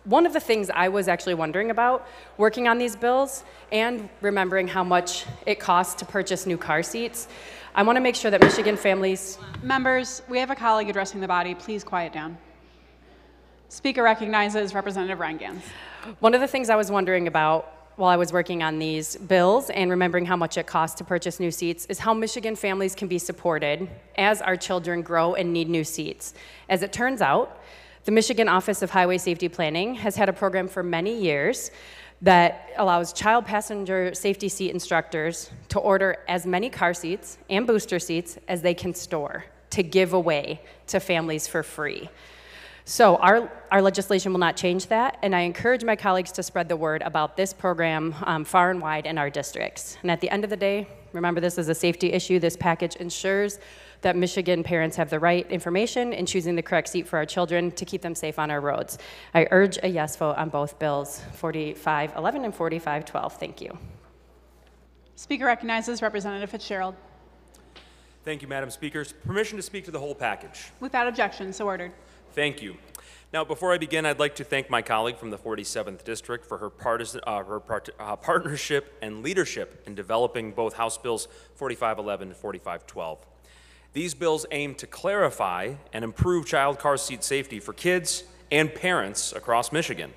[SPEAKER 14] One of the things I was actually wondering about working on these bills and remembering how much it costs to purchase new car seats, I want to make sure that Michigan families...
[SPEAKER 12] Members, we have a colleague addressing the body. Please quiet down. Speaker recognizes Representative Reingans.
[SPEAKER 14] One of the things I was wondering about while I was working on these bills and remembering how much it costs to purchase new seats is how Michigan families can be supported as our children grow and need new seats. As it turns out, the Michigan Office of Highway Safety Planning has had a program for many years that allows child passenger safety seat instructors to order as many car seats and booster seats as they can store to give away to families for free. So our legislation will not change that, and I encourage my colleagues to spread the word about this program far and wide in our districts. And at the end of the day, remember, this is a safety issue. This package ensures that Michigan parents have the right information in choosing the correct seat for our children to keep them safe on our roads. I urge a yes vote on both bills, 4511 and 4512. Thank you.
[SPEAKER 12] Speaker recognizes Representative Fitzgerald.
[SPEAKER 15] Thank you, Madam Speaker. Permission to speak to the whole package.
[SPEAKER 12] Without objection, so ordered.
[SPEAKER 15] Thank you. Now, before I begin, I'd like to thank my colleague from the 47th District for her partnership and leadership in developing both House Bills 4511 and 4512. These bills aim to clarify and improve child car seat safety for kids and parents across Michigan.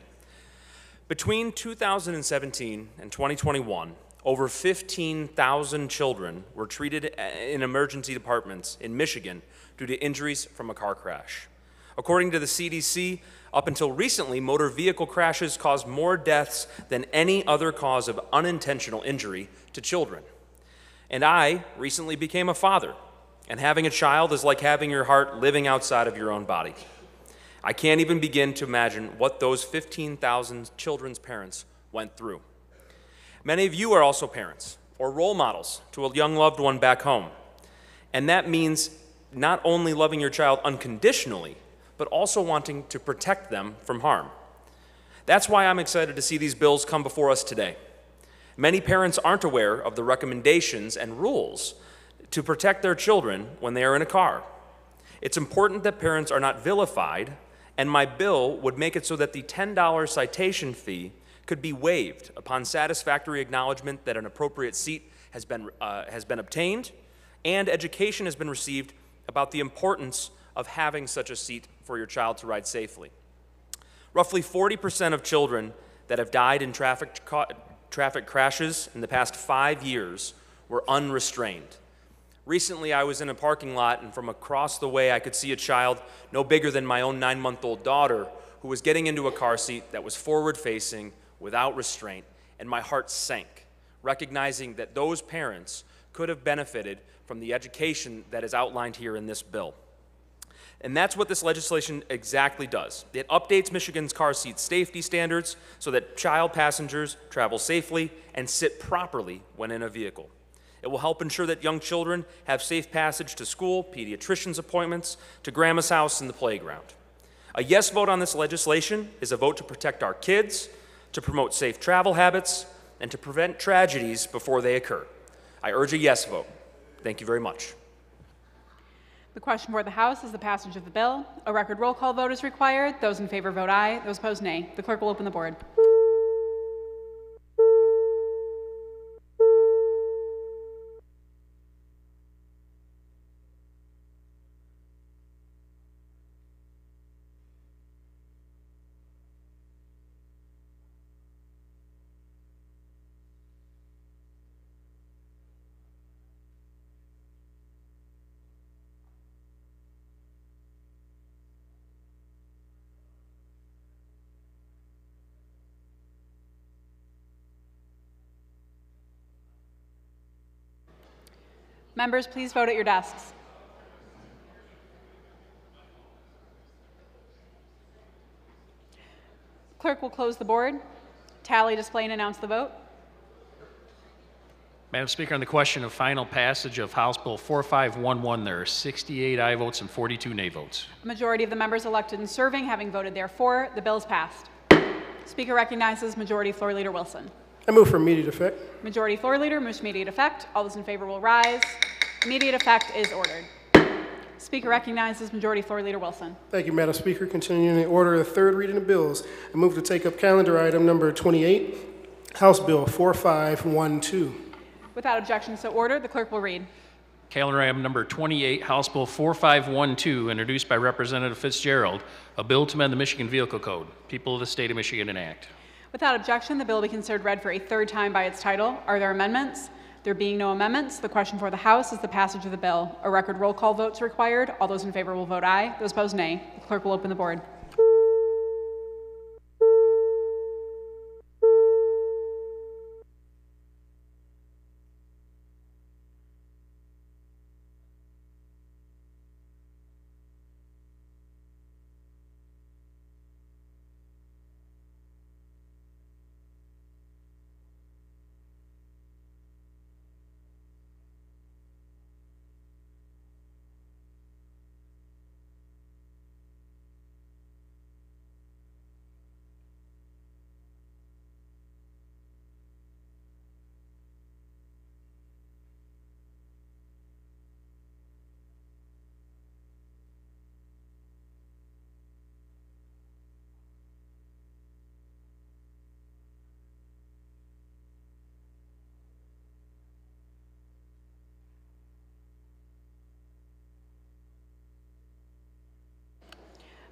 [SPEAKER 15] Between 2017 and 2021, over 15,000 children were treated in emergency departments in Michigan due to injuries from a car crash. According to the CDC, up until recently, motor vehicle crashes caused more deaths than any other cause of unintentional injury to children. And I recently became a father, and having a child is like having your heart living outside of your own body. I can't even begin to imagine what those 15,000 children's parents went through. Many of you are also parents or role models to a young loved one back home. And that means not only loving your child unconditionally, but also wanting to protect them from harm. That's why I'm excited to see these bills come before us today. Many parents aren't aware of the recommendations and rules to protect their children when they are in a car. It's important that parents are not vilified, and my bill would make it so that the $10 citation fee could be waived upon satisfactory acknowledgement that an appropriate seat has been obtained and education has been received about the importance of having such a seat for your child to ride safely. Roughly 40% of children that have died in traffic crashes in the past 5 years were unrestrained. Recently, I was in a parking lot, and from across the way, I could see a child no bigger than my own 9-month-old daughter who was getting into a car seat that was forward-facing without restraint, and my heart sank, recognizing that those parents could have benefited from the education that is outlined here in this bill. And that's what this legislation exactly does. It updates Michigan's car seat safety standards so that child passengers travel safely and sit properly when in a vehicle. It will help ensure that young children have safe passage to school, pediatrician's appointments, to grandma's house, and the playground. A yes vote on this legislation is a vote to protect our kids, to promote safe travel habits, and to prevent tragedies before they occur. I urge a yes vote. Thank you very much.
[SPEAKER 12] The question before the House is the passage of the bill. A record roll call vote is required. Those in favor vote aye. Those opposed, nay. The clerk will open the board. Members, please vote at your desks. Clerk will close the board. Tally, display, and announce the vote.
[SPEAKER 5] Madam Speaker, on the question of final passage of House Bill 4511, there are 68 aye votes and 42 nay votes.
[SPEAKER 12] A majority of the members elected and serving having voted therefore, the bill is passed. Speaker recognizes Majority Floor Leader Wilson.
[SPEAKER 11] I move for immediate effect.
[SPEAKER 12] Majority Floor Leader moves to immediate effect. All those in favor will rise. Immediate effect is ordered. Speaker recognizes Majority Floor Leader Wilson.
[SPEAKER 11] Thank you, Madam Speaker. Continuing the order of the third reading of bills, I move to take up calendar item number 28, House Bill 4512.
[SPEAKER 12] Without objection, so ordered. The clerk will read.
[SPEAKER 5] Calendar item number 28, House Bill 4512, introduced by Representative Fitzgerald, a bill to amend the Michigan Vehicle Code. People of the State of Michigan enact.
[SPEAKER 12] Without objection, the bill will be considered read for a third time by its title. Are there amendments? There being no amendments, the question for the House is the passage of the bill. A record roll call vote is required. All those in favor will vote aye. Those opposed, nay. The clerk will open the board.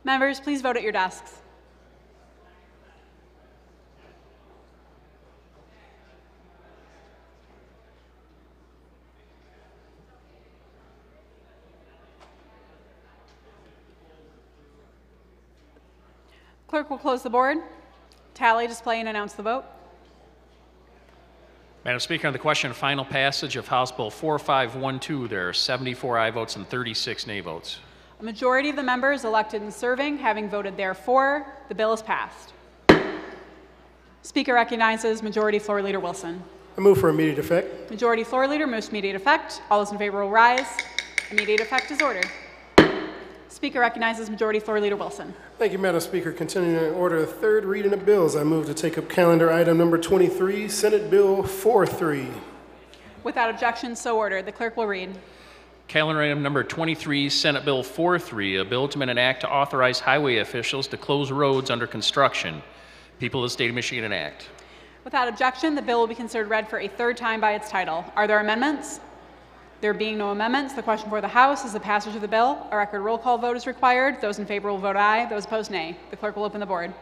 [SPEAKER 12] Members, please vote at your desks. Clerk will close the board. Tally, display, and announce the vote.
[SPEAKER 5] Madam Speaker, on the question of final passage of House Bill 4512, there are 74 aye votes and 36 nay votes.
[SPEAKER 12] A majority of the members elected and serving having voted therefore, the bill is passed. Speaker recognizes Majority Floor Leader Wilson.
[SPEAKER 11] I move for immediate effect.
[SPEAKER 12] Majority Floor Leader moves to immediate effect. All those in favor will rise. Immediate effect is ordered. Speaker recognizes Majority Floor Leader Wilson.
[SPEAKER 11] Thank you, Madam Speaker. Continuing the order of the third reading of bills, I move to take up calendar item number 23, Senate Bill 43.
[SPEAKER 12] Without objection, so ordered. The clerk will read.
[SPEAKER 5] Calendar item number 23, Senate Bill 43, a bill to amend an act to authorize highway officials to close roads under construction. People of the State of Michigan enact.
[SPEAKER 12] Without objection, the bill will be considered read for a third time by its title. Are there amendments? There being no amendments, the question for the House is the passage of the bill. A record roll call vote is required. Those in favor will vote aye. Those opposed, nay. The clerk will open the board.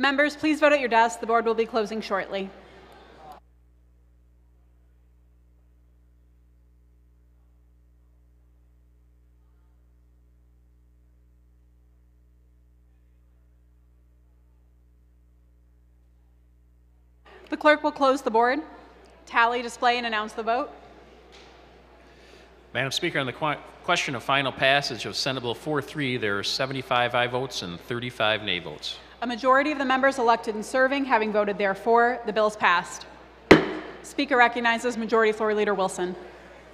[SPEAKER 12] Members, please vote at your desk. The board will be closing shortly. The clerk will close the board, tally, display, and announce the vote.
[SPEAKER 5] Madam Speaker, on the question of final passage of Senate Bill 4.3, there are 75 aye votes and 35 nay votes.
[SPEAKER 12] A majority of the members elected and serving having voted therefore, the bill is passed. Speaker recognizes Majority Floor Leader Wilson.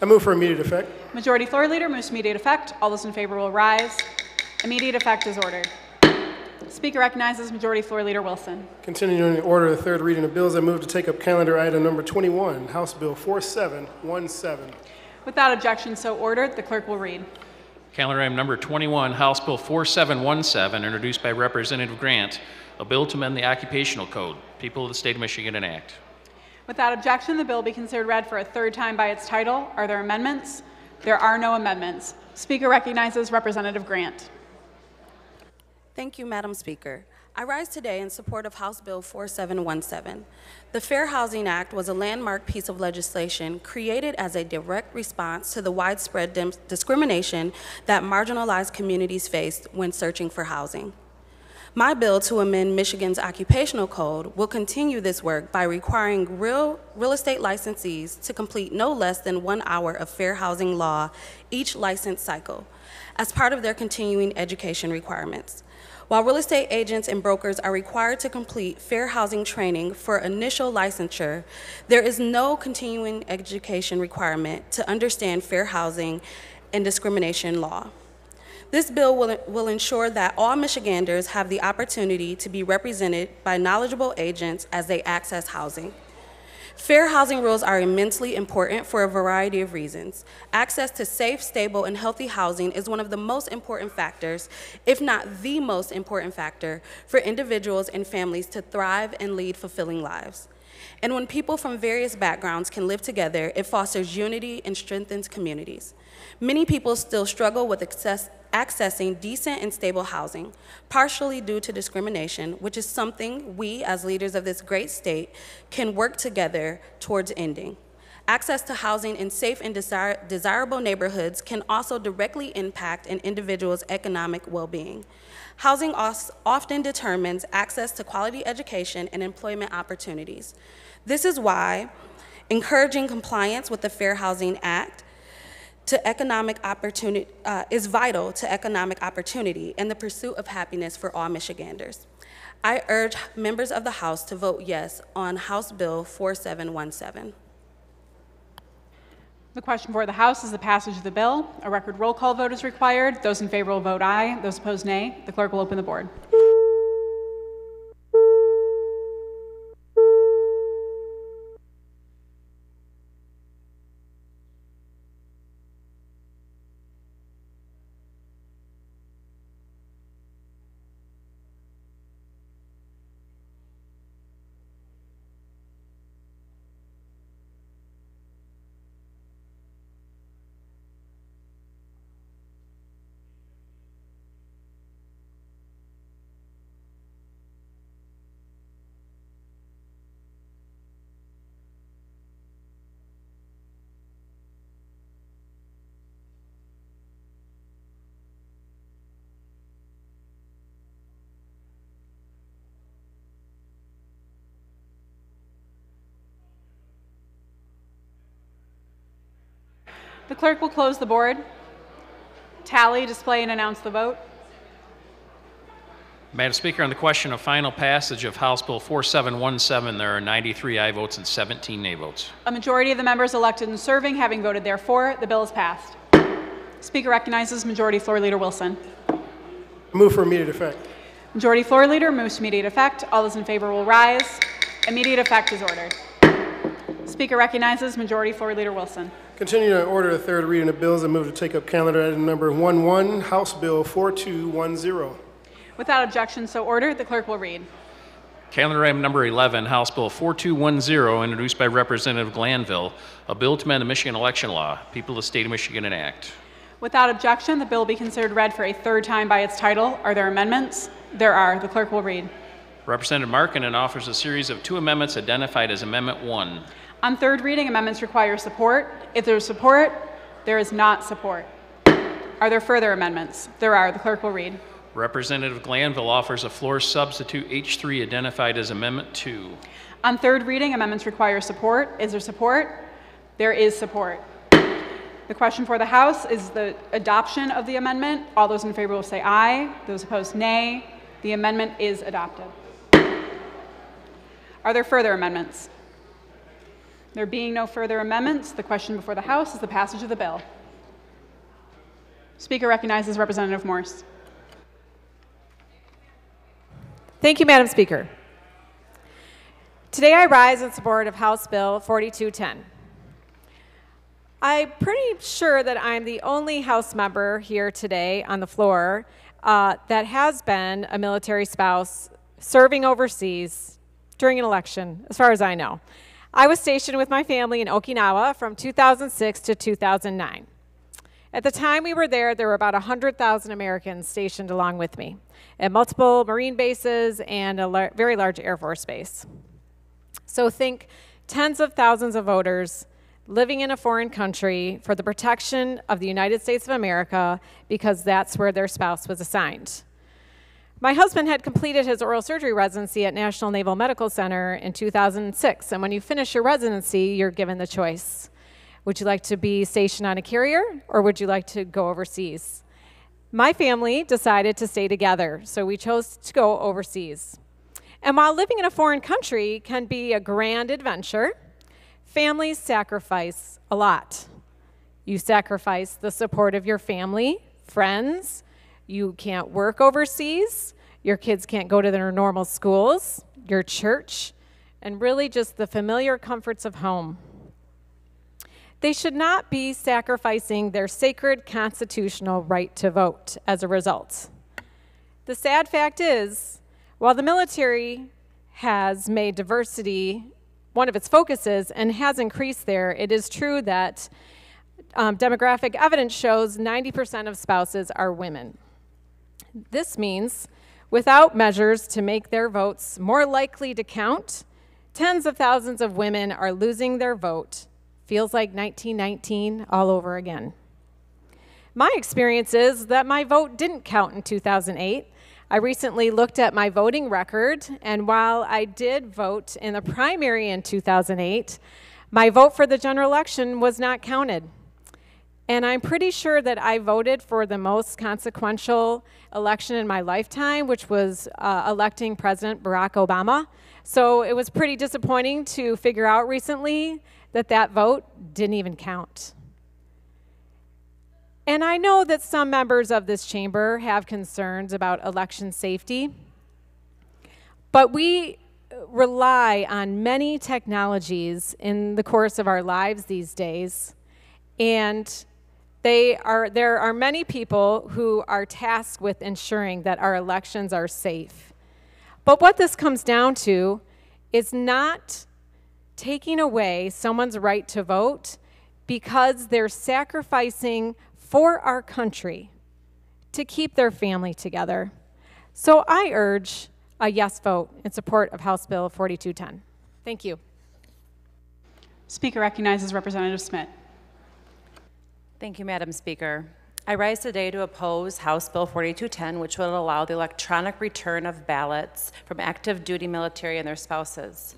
[SPEAKER 11] I move for immediate effect.
[SPEAKER 12] Majority Floor Leader moves immediate effect. All those in favor will rise. Immediate effect is ordered. Speaker recognizes Majority Floor Leader Wilson.
[SPEAKER 11] Continuing the order of the third reading of bills, I move to take up calendar item number 21, House Bill 4717.
[SPEAKER 12] Without objection, so ordered. The clerk will read.
[SPEAKER 5] Calendar item number 21, House Bill 4717, introduced by Representative Grant, a bill to amend the Occupational Code. People of the State of Michigan enact.
[SPEAKER 12] Without objection, the bill be considered read for a third time by its title. Are there amendments? There are no amendments. Speaker recognizes Representative Grant.
[SPEAKER 16] Thank you, Madam Speaker. I rise today in support of House Bill 4717. The Fair Housing Act was a landmark piece of legislation created as a direct response to the widespread discrimination that marginalized communities faced when searching for housing. My bill to amend Michigan's occupational code will continue this work by requiring real estate licensees to complete no less than 1 hour of fair housing law each license cycle as part of their continuing education requirements. While real estate agents and brokers are required to complete fair housing training for initial licensure, there is no continuing education requirement to understand fair housing and discrimination law. This bill will ensure that all Michiganders have the opportunity to be represented by knowledgeable agents as they access housing. Fair housing rules are immensely important for a variety of reasons. Access to safe, stable, and healthy housing is one of the most important factors, if not the most important factor, for individuals and families to thrive and lead fulfilling lives. And when people from various backgrounds can live together, it fosters unity and strengthens communities. Many people still struggle with accessing decent and stable housing, partially due to discrimination, which is something we, as leaders of this great state, can work together towards ending. Access to housing in safe and desirable neighborhoods can also directly impact an individual's economic well-being. Housing often determines access to quality education and employment opportunities. This is why encouraging compliance with the Fair Housing Act to economic opportunity is vital to economic opportunity and the pursuit of happiness for all Michiganders. I urge members of the House to vote yes on House Bill 4717.
[SPEAKER 12] The question for the House is the passage of the bill. A record roll call vote is required. Those in favor will vote aye. Those opposed, nay. The clerk will open the board. The clerk will close the board, tally, display, and announce the vote.
[SPEAKER 5] Madam Speaker, on the question of final passage of House Bill 4717, there are 93 aye votes and 17 nay votes.
[SPEAKER 12] A majority of the members elected and serving having voted therefore, the bill is passed. Speaker recognizes Majority Floor Leader Wilson.
[SPEAKER 11] Move for immediate effect.
[SPEAKER 12] Majority Floor Leader moves to immediate effect. All those in favor will rise. Immediate effect is ordered. Speaker recognizes Majority Floor Leader Wilson.
[SPEAKER 11] Continuing on order of third reading of bills, I move to take up calendar item number 11, House Bill 4210.
[SPEAKER 12] Without objection, so ordered. The clerk will read.
[SPEAKER 5] Calendar item number 11, House Bill 4210, introduced by Representative Glanville, a bill to amend the Michigan election law. People of the State of Michigan enact.
[SPEAKER 12] Without objection, the bill will be considered read for a third time by its title. Are there amendments? There are. The clerk will read.
[SPEAKER 5] Representative Markinen offers a series of 2 amendments identified as Amendment 1.
[SPEAKER 12] On third reading, amendments require support. If there is support, there is not support. Are there further amendments? There are. The clerk will read.
[SPEAKER 5] Representative Glanville offers a floor substitute H3 identified as Amendment 2.
[SPEAKER 12] On third reading, amendments require support. Is there support? There is support. The question for the House is the adoption of the amendment. All those in favor will say aye. Those opposed, nay. The amendment is adopted. Are there further amendments? There being no further amendments, the question before the House is the passage of the bill. Speaker recognizes Representative Morse.
[SPEAKER 17] Thank you, Madam Speaker. Today I rise in support of House Bill 4210. I'm pretty sure that I'm the only House member here today on the floor that has been a military spouse serving overseas during an election, as far as I know. I was stationed with my family in Okinawa from 2006 to 2009. At the time we were there were about 100,000 Americans stationed along with me at multiple Marine bases and a very large Air Force base. So think tens of thousands of voters living in a foreign country for the protection of the United States of America because that's where their spouse was assigned. My husband had completed his oral surgery residency at National Naval Medical Center in 2006, and when you finish your residency, you're given the choice. Would you like to be stationed on a carrier, or would you like to go overseas? My family decided to stay together, so we chose to go overseas. And while living in a foreign country can be a grand adventure, families sacrifice a lot. You sacrifice the support of your family, friends. You can't work overseas. Your kids can't go to their normal schools, your church, and really just the familiar comforts of home. They should not be sacrificing their sacred constitutional right to vote as a result. The sad fact is, while the military has made diversity one of its focuses and has increased there, it is true that demographic evidence shows 90% of spouses are women. This means, without measures to make their votes more likely to count, tens of thousands of women are losing their vote. Feels like 1919 all over again. My experience is that my vote didn't count in 2008. I recently looked at my voting record, and while I did vote in the primary in 2008, my vote for the general election was not counted. And I'm pretty sure that I voted for the most consequential election in my lifetime, which was electing President Barack Obama. So it was pretty disappointing to figure out recently that that vote didn't even count. And I know that some members of this chamber have concerns about election safety, but we rely on many technologies in the course of our lives these days, and there are many people who are tasked with ensuring that our elections are safe. But what this comes down to is not taking away someone's right to vote because they're sacrificing for our country to keep their family together. So I urge a yes vote in support of House Bill 4210. Thank you.
[SPEAKER 12] Speaker recognizes Representative Smith.
[SPEAKER 14] Thank you, Madam Speaker. I rise today to oppose House Bill 4210, which will allow the electronic return of ballots from active duty military and their spouses.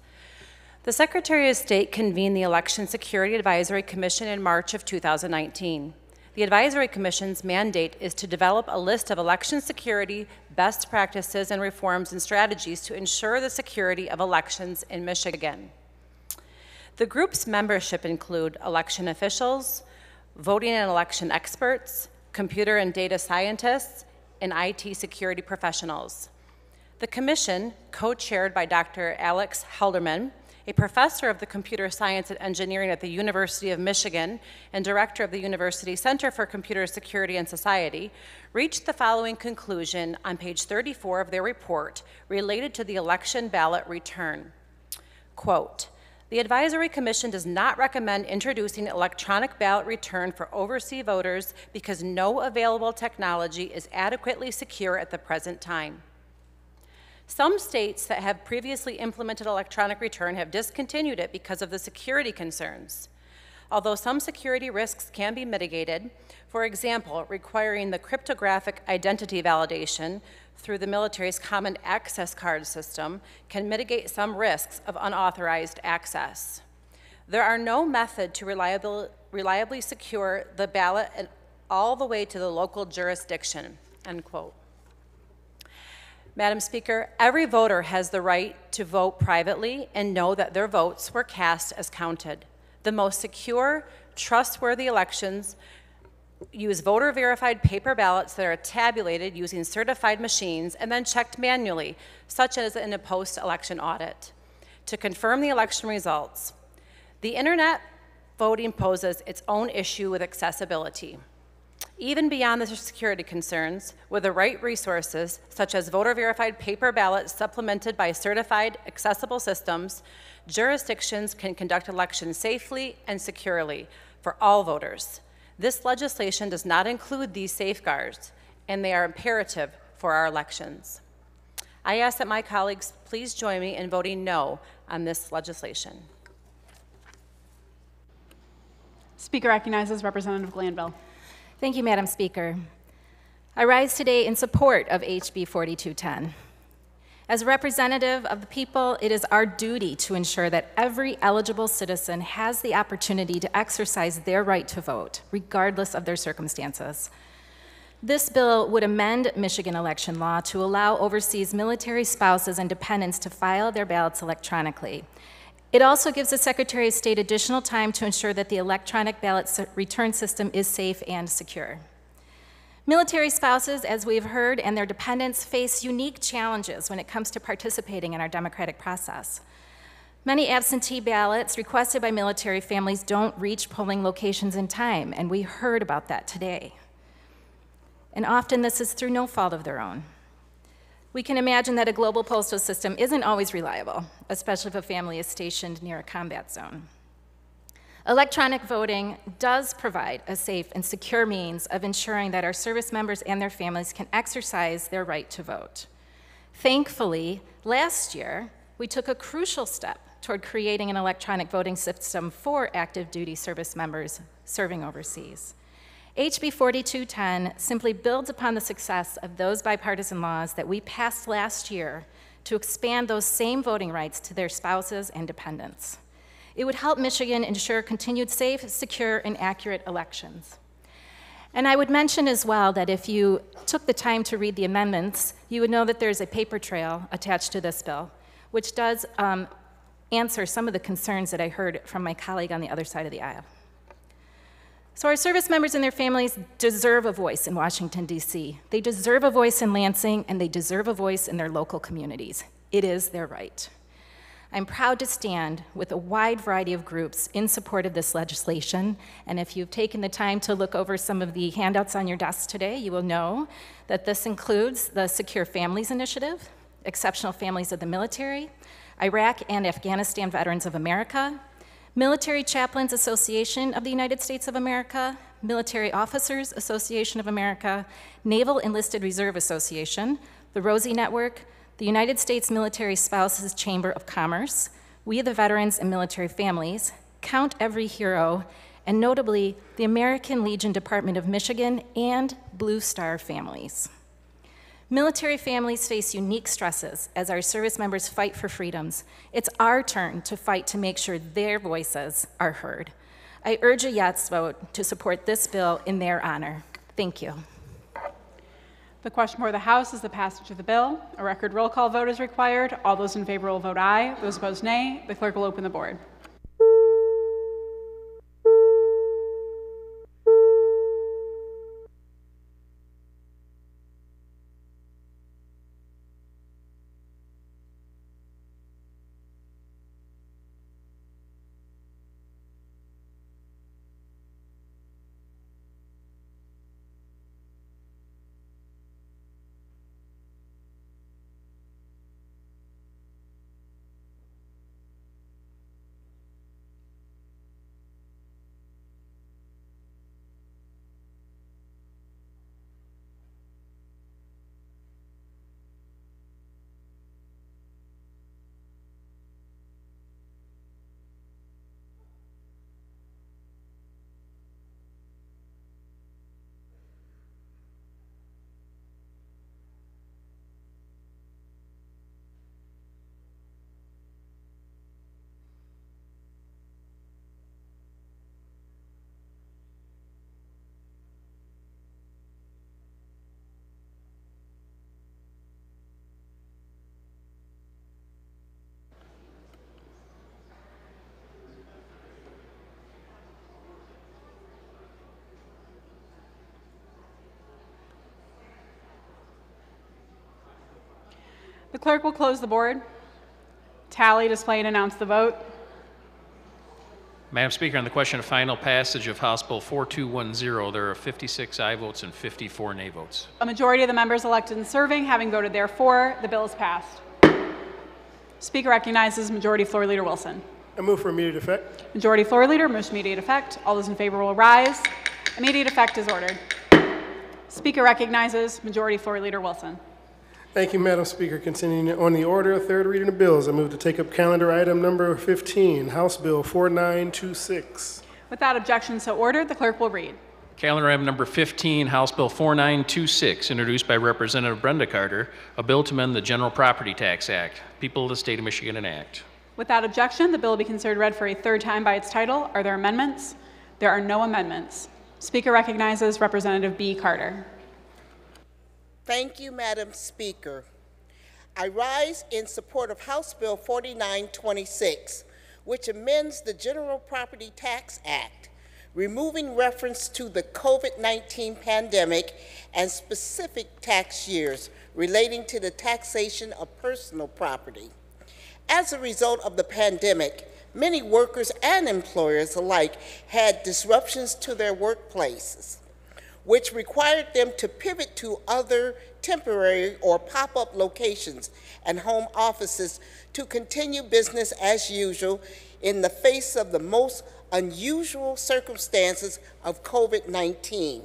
[SPEAKER 14] The Secretary of State convened the Election Security Advisory Commission in March of 2019. The Advisory Commission's mandate is to develop a list of election security best practices and reforms and strategies to ensure the security of elections in Michigan. The group's membership include election officials, voting and election experts, computer and data scientists, and IT security professionals. The commission, co-chaired by Dr. Alex Helderman, a professor of the computer science and engineering at the University of Michigan and director of the University Center for Computer Security and Society, reached the following conclusion on page 34 of their report related to the election ballot return. Quote, "The Advisory Commission does not recommend introducing electronic ballot return for overseas voters because no available technology is adequately secure at the present time. Some states that have previously implemented electronic return have discontinued it because of the security concerns. Although some security risks can be mitigated, for example, requiring the cryptographic identity validation, through the military's Common Access Card system can mitigate some risks of unauthorized access. There are no method to reliably secure the ballot all the way to the local jurisdiction, end quote. Madam Speaker, every voter has the right to vote privately and know that their votes were cast as counted. The most secure, trustworthy elections use voter-verified paper ballots that are tabulated using certified machines and then checked manually, such as in a post-election audit, to confirm the election results. The internet voting poses its own issue with accessibility. Even beyond the security concerns, with the right resources, such as voter-verified paper ballots supplemented by certified accessible systems, jurisdictions can conduct elections safely and securely for all voters. This legislation does not include these safeguards, and they are imperative for our elections. I ask that my colleagues please join me in voting no on this legislation.
[SPEAKER 12] Speaker recognizes Representative Glanville.
[SPEAKER 18] Thank you, Madam Speaker. I rise today in support of HB 4210. As a representative of the people, it is our duty to ensure that every eligible citizen has the opportunity to exercise their right to vote, regardless of their circumstances. This bill would amend Michigan election law to allow overseas military spouses and dependents to file their ballots electronically. It also gives the Secretary of State additional time to ensure that the electronic ballot return system is safe and secure. Military spouses, as we've heard, and their dependents face unique challenges when it comes to participating in our democratic process. Many absentee ballots requested by military families don't reach polling locations in time, and we heard about that today. And often this is through no fault of their own. We can imagine that a global postal system isn't always reliable, especially if a family is stationed near a combat zone. Electronic voting does provide a safe and secure means of ensuring that our service members and their families can exercise their right to vote. Thankfully, last year, we took a crucial step toward creating an electronic voting system for active duty service members serving overseas. HB 4210 simply builds upon the success of those bipartisan laws that we passed last year to expand those same voting rights to their spouses and dependents. It would help Michigan ensure continued safe, secure, and accurate elections. And I would mention as well that if you took the time to read the amendments, you would know that there's a paper trail attached to this bill, which does answer some of the concerns that I heard from my colleague on the other side of the aisle. So our service members and their families deserve a voice in Washington, D.C. They deserve a voice in Lansing, and they deserve a voice in their local communities. It is their right. I'm proud to stand with a wide variety of groups in support of this legislation, and if you've taken the time to look over some of the handouts on your desk today, you will know that this includes the Secure Families Initiative, Exceptional Families of the Military, Iraq and Afghanistan Veterans of America, Military Chaplains Association of the United States of America, Military Officers Association of America, Naval Enlisted Reserve Association, the Rosie Network, the United States Military Spouses Chamber of Commerce, We the Veterans and Military Families, Count Every Hero, and notably the American Legion Department of Michigan and Blue Star Families. Military families face unique stresses as our service members fight for freedoms. It's our turn to fight to make sure their voices are heard. I urge a yes vote to support this bill in their honor. Thank you.
[SPEAKER 12] The question before the House is the passage of the bill. A record roll call vote is required. All those in favor will vote aye. Those opposed, nay. The clerk will open the board. The clerk will close the board. Tally, display, and announce the vote.
[SPEAKER 5] Madam Speaker, on the question of final passage of House Bill 4210, there are 56 aye votes and 54 nay votes.
[SPEAKER 12] A majority of the members elected and serving having voted therefore, the bill is passed. Speaker recognizes Majority Floor Leader Wilson.
[SPEAKER 11] I move for immediate effect.
[SPEAKER 12] Majority Floor Leader moves to immediate effect. All those in favor will rise. Immediate effect is ordered. Speaker recognizes Majority Floor Leader Wilson.
[SPEAKER 11] Thank you, Madam Speaker. Continuing on the order, third reading of bills, I move to take up calendar item number 15, House Bill 4926.
[SPEAKER 12] Without objection, so ordered, the clerk will read.
[SPEAKER 5] Calendar item number 15, House Bill 4926, introduced by Representative Brenda Carter, a bill to amend the General Property Tax Act. People of the State of Michigan enact.
[SPEAKER 12] Without objection, the bill will be considered read for a third time by its title. Are there amendments? There are no amendments. Speaker recognizes Representative B. Carter.
[SPEAKER 19] Thank you, Madam Speaker. I rise in support of House Bill 4926, which amends the General Property Tax Act, removing reference to the COVID-19 pandemic and specific tax years relating to the taxation of personal property. As a result of the pandemic, many workers and employers alike had disruptions to their workplaces, which required them to pivot to other temporary or pop-up locations and home offices to continue business as usual in the face of the most unusual circumstances of COVID-19.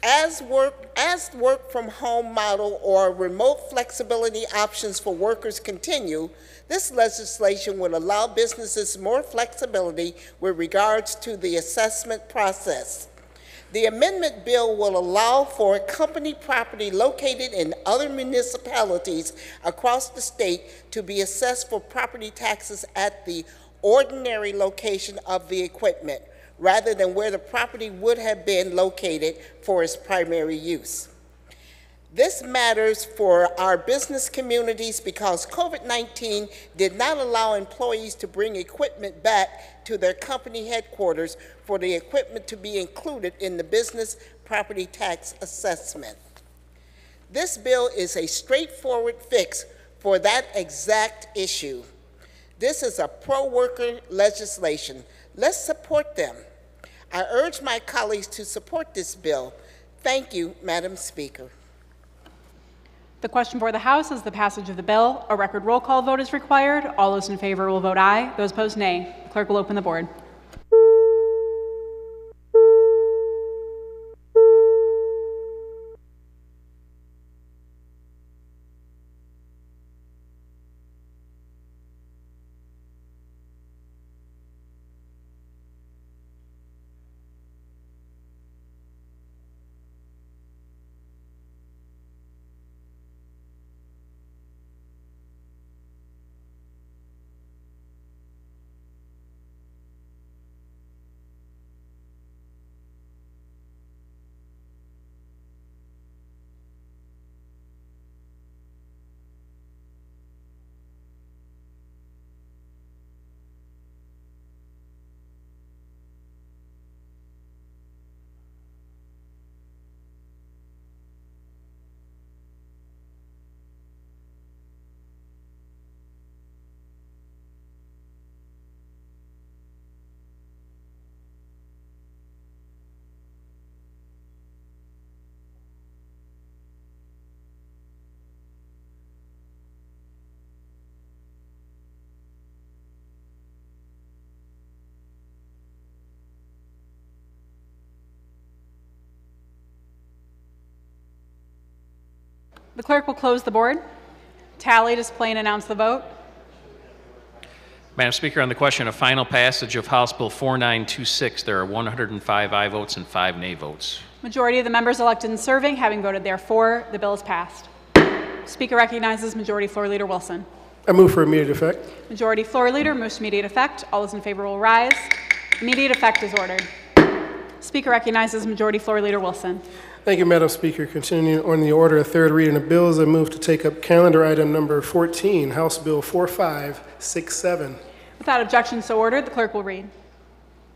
[SPEAKER 19] As work from home model or remote flexibility options for workers continue, this legislation would allow businesses more flexibility with regards to the assessment process. The amendment bill will allow for company property located in other municipalities across the state to be assessed for property taxes at the ordinary location of the equipment, rather than where the property would have been located for its primary use. This matters for our business communities because COVID-19 did not allow employees to bring equipment back to their company headquarters for the equipment to be included in the business property tax assessment. This bill is a straightforward fix for that exact issue. This is a pro-worker legislation. Let's support them. I urge my colleagues to support this bill. Thank you, Madam Speaker.
[SPEAKER 12] The question for the House is the passage of the bill. A record roll call vote is required. All those in favor will vote aye. Those opposed, nay. The clerk will open the board. The clerk will close the board. Tally, display, and announce the vote.
[SPEAKER 5] Madam Speaker, on the question of final passage of House Bill 4926, there are 105 aye votes and 5 nay votes.
[SPEAKER 12] Majority of the members elected and serving having voted therefore, the bill is passed. Speaker recognizes Majority Floor Leader Wilson.
[SPEAKER 11] I move for immediate effect.
[SPEAKER 12] Majority Floor Leader moves to immediate effect. All those in favor will rise. Immediate effect is ordered. Speaker recognizes Majority Floor Leader Wilson.
[SPEAKER 11] Thank you, Madam Speaker. Continuing on the order of third reading of bills, I move to take up calendar item number 14, House Bill 4567.
[SPEAKER 12] Without objection, so ordered. The clerk will read.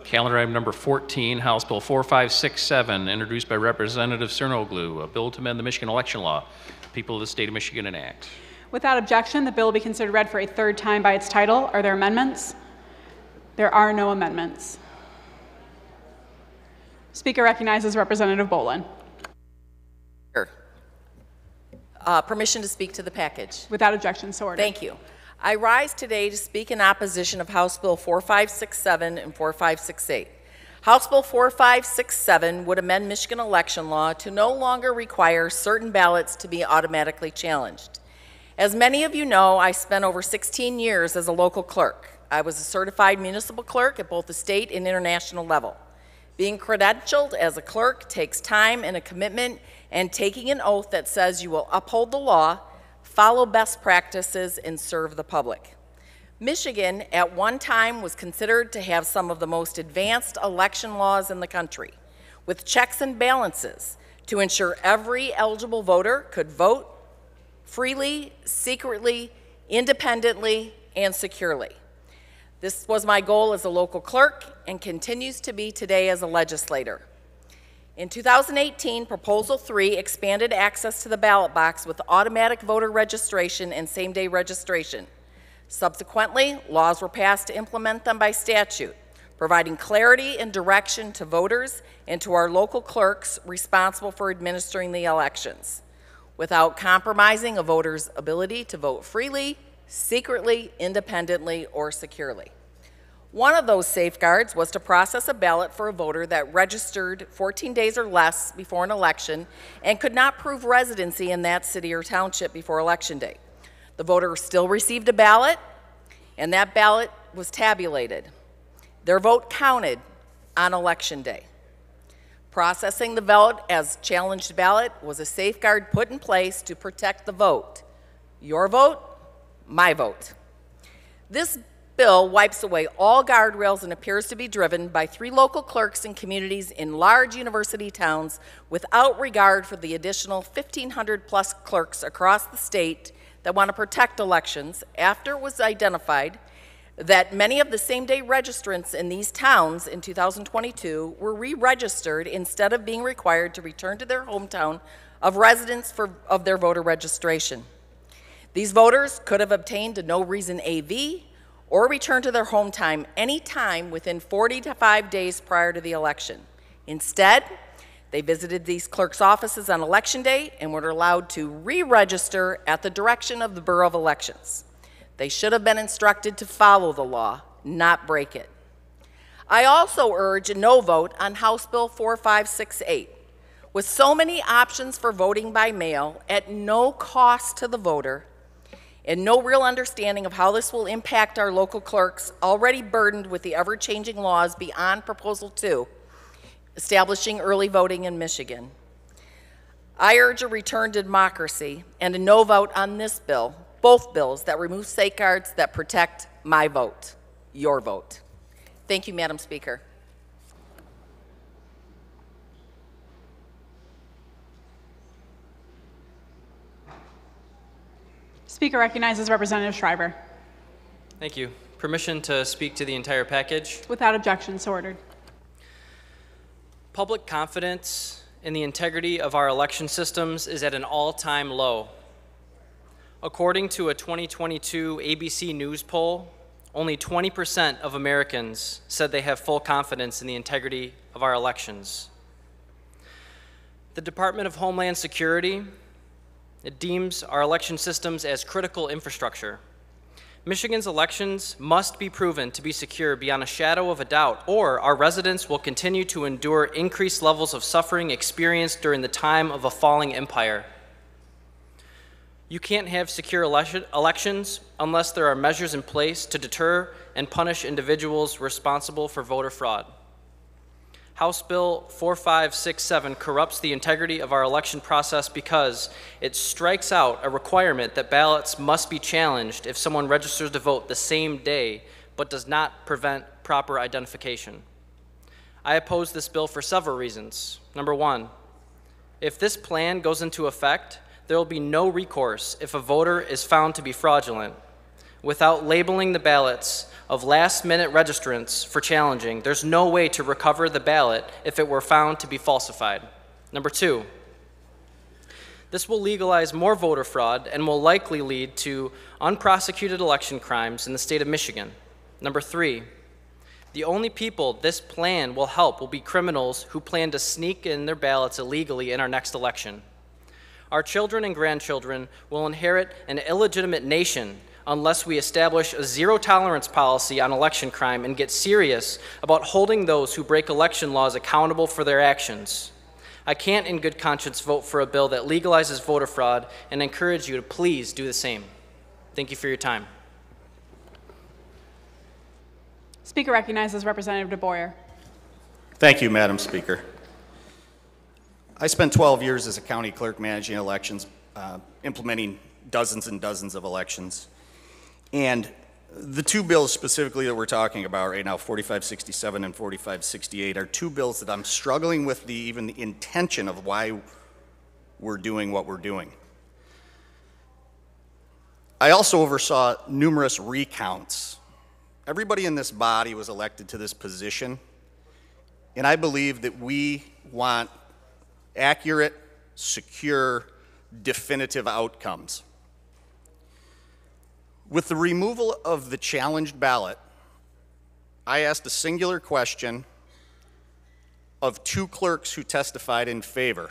[SPEAKER 5] Calendar item number 14, House Bill 4567, introduced by Representative Cernoglu, a bill to amend the Michigan election law. People of the state of Michigan enact.
[SPEAKER 12] Without objection, the bill will be considered read for a third time by its title. Are there amendments? There are no amendments. Speaker recognizes Representative Bolin.
[SPEAKER 20] Permission to speak to the package.
[SPEAKER 12] Without objection, so ordered.
[SPEAKER 20] Thank you. I rise today to speak in opposition of House Bill 4567 and 4568. House Bill 4567 would amend Michigan election law to no longer require certain ballots to be automatically challenged. As many of you know, I spent over 16 years as a local clerk. I was a certified municipal clerk at both the state and international level. Being credentialed as a clerk takes time and a commitment, and taking an oath that says you will uphold the law, follow best practices, and serve the public. Michigan, at one time, was considered to have some of the most advanced election laws in the country, with checks and balances to ensure every eligible voter could vote freely, secretly, independently, and securely. This was my goal as a local clerk and continues to be today as a legislator. In 2018, Proposal 3 expanded access to the ballot box with automatic voter registration and same-day registration. Subsequently, laws were passed to implement them by statute, providing clarity and direction to voters and to our local clerks responsible for administering the elections, without compromising a voter's ability to vote freely, secretly, independently, or securely. One of those safeguards was to process a ballot for a voter that registered 14 days or less before an election and could not prove residency in that city or township before Election Day. The voter still received a ballot, and that ballot was tabulated. Their vote counted on Election Day. Processing the vote as challenged ballot was a safeguard put in place to protect the vote. Your vote, my vote. This bill wipes away all guardrails and appears to be driven by 3 local clerks in communities in large university towns without regard for the additional 1,500 plus clerks across the state that want to protect elections after it was identified that many of the same-day registrants in these towns in 2022 were re-registered instead of being required to return to their hometown of residence of their voter registration. These voters could have obtained a no-reason AV or return to their hometown any time within 40 to 5 days prior to the election. Instead, they visited these clerks' offices on Election Day and were allowed to re-register at the direction of the Bureau of Elections. They should have been instructed to follow the law, not break it. I also urge a no vote on House Bill 4568. With so many options for voting by mail at no cost to the voter, and no real understanding of how this will impact our local clerks already burdened with the ever-changing laws beyond Proposal 2, establishing early voting in Michigan. I urge a return to democracy and a no vote on this bill, both bills that remove safeguards that protect my vote, your vote. Thank you, Madam Speaker.
[SPEAKER 12] Speaker recognizes Representative Schreiber.
[SPEAKER 4] Thank you. Permission to speak to the entire package.
[SPEAKER 12] Without objection, so ordered.
[SPEAKER 4] Public confidence in the integrity of our election systems is at an all-time low. According to a 2022 ABC News poll, only 20% of Americans said they have full confidence in the integrity of our elections. The Department of Homeland Security, it deems our election systems as critical infrastructure. Michigan's elections must be proven to be secure beyond a shadow of a doubt, or our residents will continue to endure increased levels of suffering experienced during the time of a falling empire. You can't have secure elections unless there are measures in place to deter and punish individuals responsible for voter fraud. House Bill 4567 corrupts the integrity of our election process because it strikes out a requirement that ballots must be challenged if someone registers to vote the same day, but does not prevent proper identification. I oppose this bill for several reasons. Number one, if this plan goes into effect, there will be no recourse if a voter is found to be fraudulent.
[SPEAKER 21] without labeling the ballots of last-minute registrants for challenging, there's no way to recover the ballot if it were found to be falsified. Number 2, this will legalize more voter fraud and will likely lead to unprosecuted election crimes in the state of Michigan. Number 3, the only people this plan will help will be criminals who plan to sneak in their ballots illegally in our next election. Our children and grandchildren will inherit an illegitimate nation unless we establish a zero-tolerance policy on election crime and get serious about holding those who break election laws accountable for their actions. I can't in good conscience vote for a bill that legalizes voter fraud and encourage you to please do the same. Thank you for your time.
[SPEAKER 12] Speaker recognizes Representative DeBoyer.
[SPEAKER 22] Thank you, Madam Speaker. I spent 12 years as a county clerk managing elections, implementing dozens and dozens of elections. And the two bills specifically that we're talking about right now, 4567 and 4568, are two bills that I'm struggling with even the intention of why we're doing what we're doing. I also oversaw numerous recounts. Everybody in this body was elected to this position, and I believe that we want accurate, secure, definitive outcomes. With the removal of the challenged ballot, I asked a singular question of two clerks who testified in favor.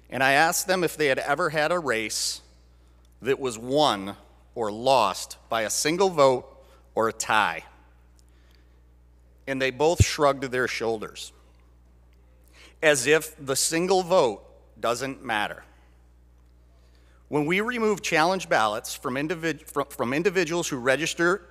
[SPEAKER 22] And I asked them if they had ever had a race that was won or lost by a single vote or a tie. And they both shrugged their shoulders, as if the single vote doesn't matter. When we remove challenge ballots from individuals who register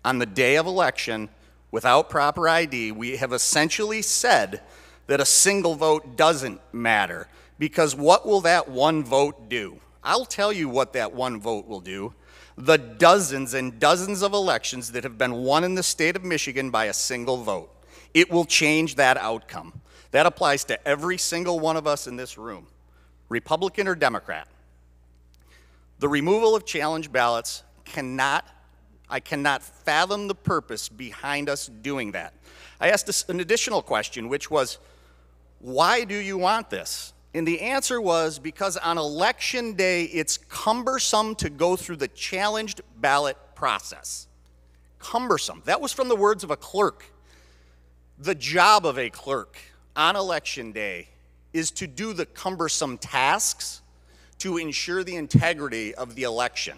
[SPEAKER 22] on the day of election without proper ID, we have essentially said that a single vote doesn't matter, because what will that one vote do? I'll tell you what that one vote will do. The dozens and dozens of elections that have been won in the state of Michigan by a single vote. It will change that outcome. That applies to every single one of us in this room, Republican or Democrat. The removal of challenge ballots I cannot fathom the purpose behind us doing that. I asked an additional question, which was, why do you want this? And the answer was, because on election day, it's cumbersome to go through the challenged ballot process. Cumbersome. That was from the words of a clerk. The job of a clerk on election day is to do the cumbersome tasks to ensure the integrity of the election.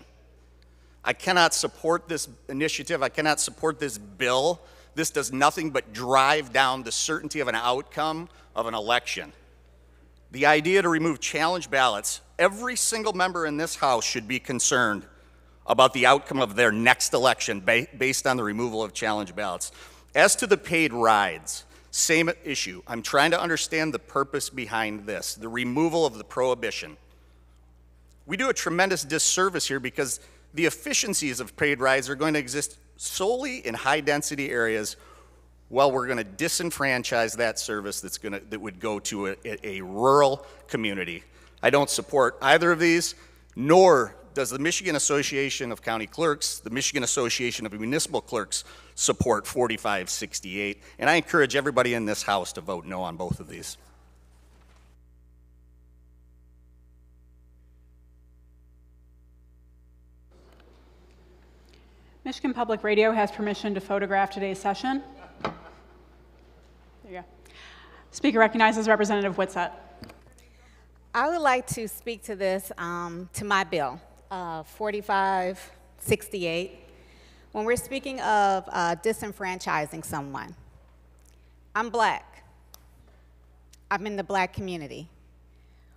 [SPEAKER 22] I cannot support this initiative. I cannot support this bill. This does nothing but drive down the certainty of an outcome of an election. The idea to remove challenge ballots, every single member in this House should be concerned about the outcome of their next election based on the removal of challenge ballots. As to the paid rides, same issue. I'm trying to understand the purpose behind this, the removal of the prohibition. We do a tremendous disservice here because the efficiencies of paid rides are going to exist solely in high-density areas, while we're going to disenfranchise that service that would go to a rural community. I don't support either of these, nor does the Michigan Association of County Clerks, the Michigan Association of Municipal Clerks, support 4568. And I encourage everybody in this House to vote no on both of these.
[SPEAKER 12] Michigan Public Radio has permission to photograph today's session. There you go. Speaker recognizes Representative Whitsett.
[SPEAKER 23] I would like to speak to this, to my bill, 4568. When we're speaking of disenfranchising someone, I'm black. I'm in the black community.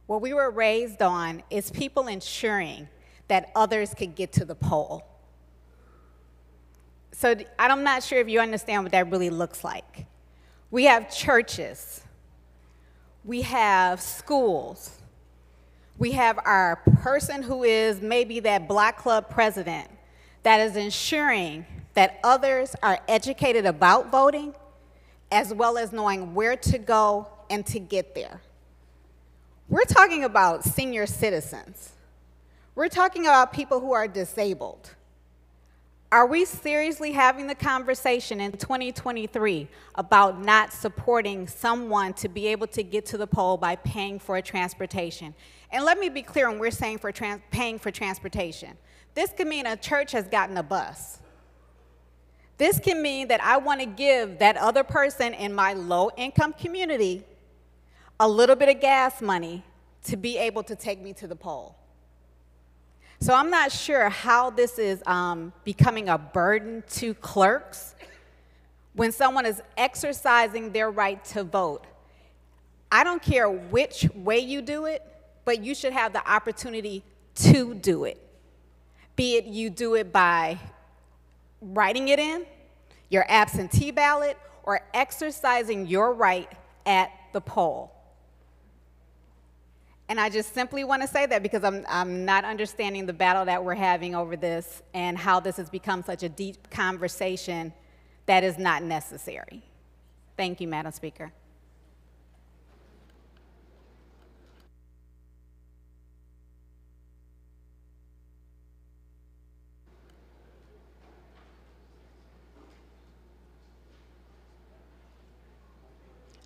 [SPEAKER 23] What we were raised on is people ensuring that others could get to the poll. So I'm not sure if you understand what that really looks like. We have churches. We have schools. We have our person who is maybe that block club president that is ensuring that others are educated about voting, as well as knowing where to go and to get there. We're talking about senior citizens. We're talking about people who are disabled. Are we seriously having the conversation in 2023 about not supporting someone to be able to get to the poll by paying for transportation? And let me be clear when we're saying paying for transportation. This could mean a church has gotten a bus. This can mean that I want to give that other person in my low-income community a little bit of gas money to be able to take me to the poll. So I'm not sure how this is becoming a burden to clerks when someone is exercising their right to vote. I don't care which way you do it, but you should have the opportunity to do it. Be it you do it by writing it in, your absentee ballot, or exercising your right at the poll. And I just simply want to say that because I'm not understanding the battle that we're having over this and how this has become such a deep conversation that is not necessary. Thank you, Madam Speaker.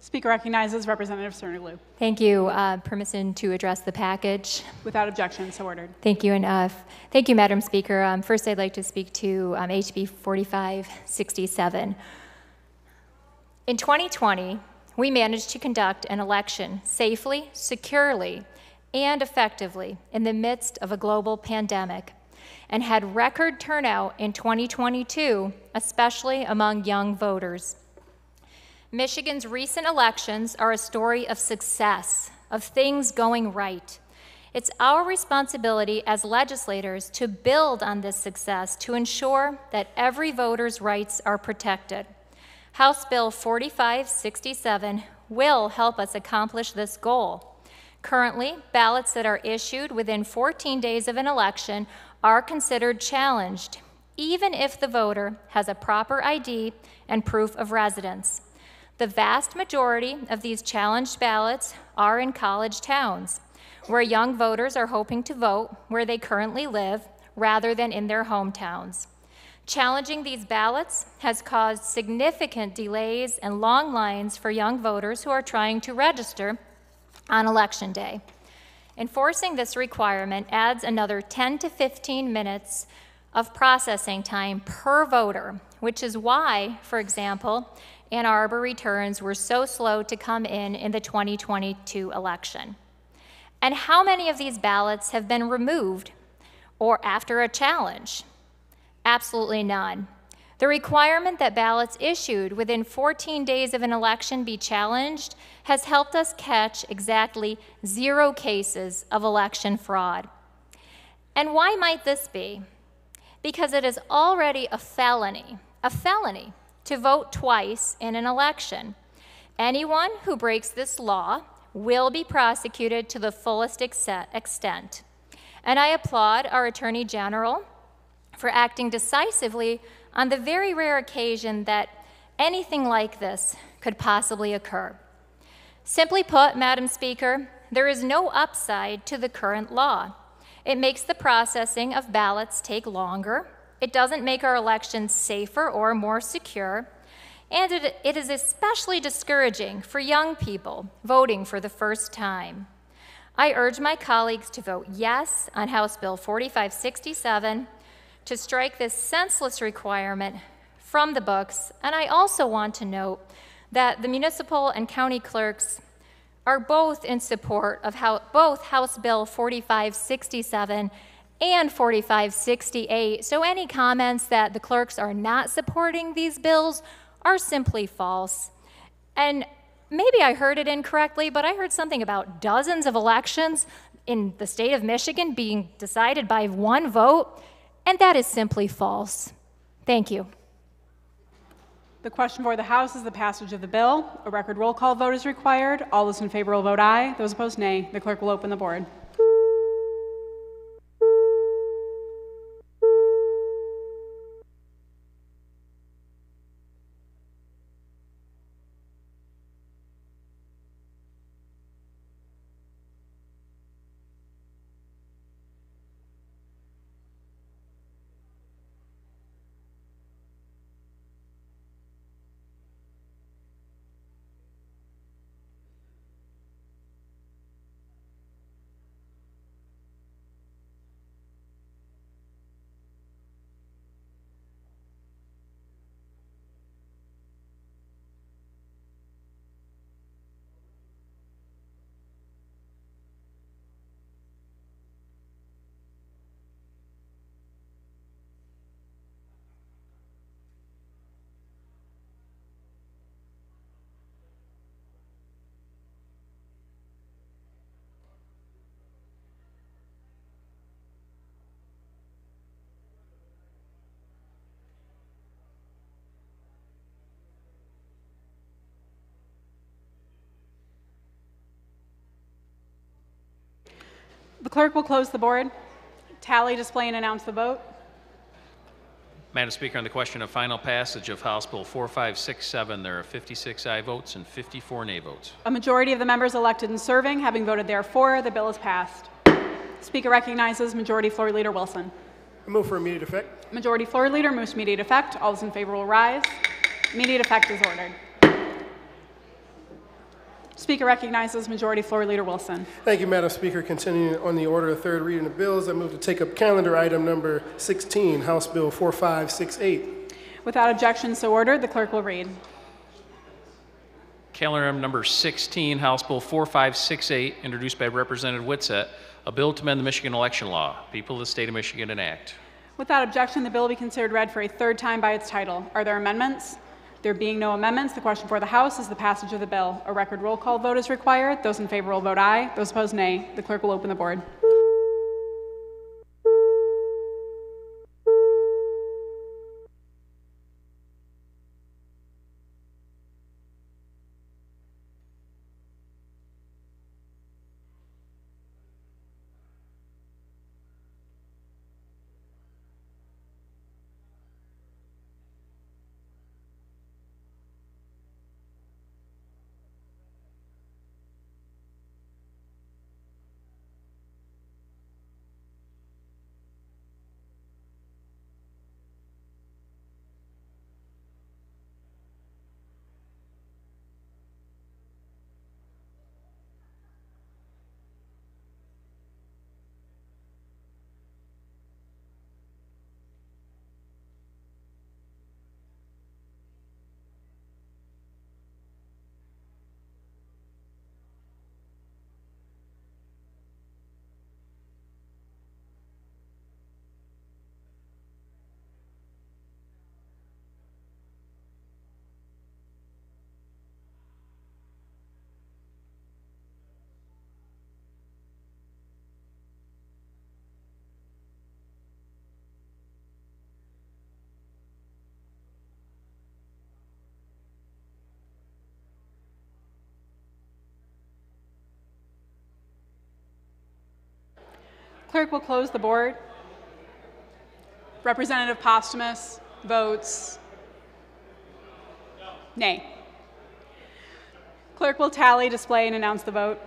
[SPEAKER 12] Speaker recognizes Representative Cerniglu.
[SPEAKER 1] Thank you. Permission to address the package.
[SPEAKER 12] Without objection, so ordered.
[SPEAKER 1] Thank you, and thank you, Madam Speaker. First, I'd like to speak to HB 4567. In 2020, we managed to conduct an election safely, securely, and effectively in the midst of a global pandemic, and had record turnout in 2022, especially among young voters. Michigan's recent elections are a story of success, of things going right. It's our responsibility as legislators to build on this success to ensure that every voter's rights are protected. House Bill 4567 will help us accomplish this goal. Currently, ballots that are issued within 14 days of an election are considered challenged, even if the voter has a proper ID and proof of residence. The vast majority of these challenged ballots are in college towns, where young voters are hoping to vote where they currently live rather than in their hometowns. Challenging these ballots has caused significant delays and long lines for young voters who are trying to register on Election Day. Enforcing this requirement adds another 10 to 15 minutes of processing time per voter, which is why, for example, Ann Arbor returns were so slow to come in the 2022 election. And how many of these ballots have been removed or after a challenge? Absolutely none. The requirement that ballots issued within 14 days of an election be challenged has helped us catch exactly 0 cases of election fraud. And why might this be? Because it is already a felony to vote twice in an election. Anyone who breaks this law will be prosecuted to the fullest extent. And I applaud our Attorney General for acting decisively on the very rare occasion that anything like this could possibly occur. Simply put, Madam Speaker, there is no upside to the current law. It makes the processing of ballots take longer. It doesn't make our elections safer or more secure, and it is especially discouraging for young people voting for the first time. I urge my colleagues to vote yes on House Bill 4567 to strike this senseless requirement from the books, and I also want to note that the municipal and county clerks are both in support of both House Bill 4567 and 4568. So any comments that the clerks are not supporting these bills are simply false. And maybe I heard it incorrectly, but I heard something about dozens of elections in the state of Michigan being decided by one vote, and that is simply false. Thank you.
[SPEAKER 12] The question before the House is the passage of the bill. A record roll call vote is required. All those in favor will vote aye. Those opposed, nay. The clerk will open the board. The clerk will close the board, tally, display, and announce the vote.
[SPEAKER 5] Madam Speaker, on the question of final passage of House Bill 4567, there are 56 aye votes and 54 nay votes.
[SPEAKER 12] A majority of the members elected and serving having voted therefore, the bill is passed. Speaker recognizes Majority Floor Leader Wilson.
[SPEAKER 11] I move for immediate effect.
[SPEAKER 12] Majority Floor Leader moves to immediate effect. All those in favor will rise. Immediate effect is ordered. Speaker recognizes Majority Floor Leader Wilson.
[SPEAKER 11] Thank you, Madam Speaker. Continuing on the order of third reading of bills, I move to take up calendar item number 16, House Bill 4568.
[SPEAKER 12] Without objection, so ordered. The clerk will read.
[SPEAKER 5] Calendar item number 16, House Bill 4568, introduced by Representative Whitsett, a bill to amend the Michigan election law. People of the state of Michigan enact.
[SPEAKER 12] Without objection, the bill will be considered read for a third time by its title. Are there amendments? There being no amendments, the question for the House is the passage of the bill. A record roll call vote is required. Those in favor will vote aye. Those opposed, nay. The clerk will open the board. Clerk will close the board. Representative Posthumus votes nay. Clerk will tally, display, and announce the vote.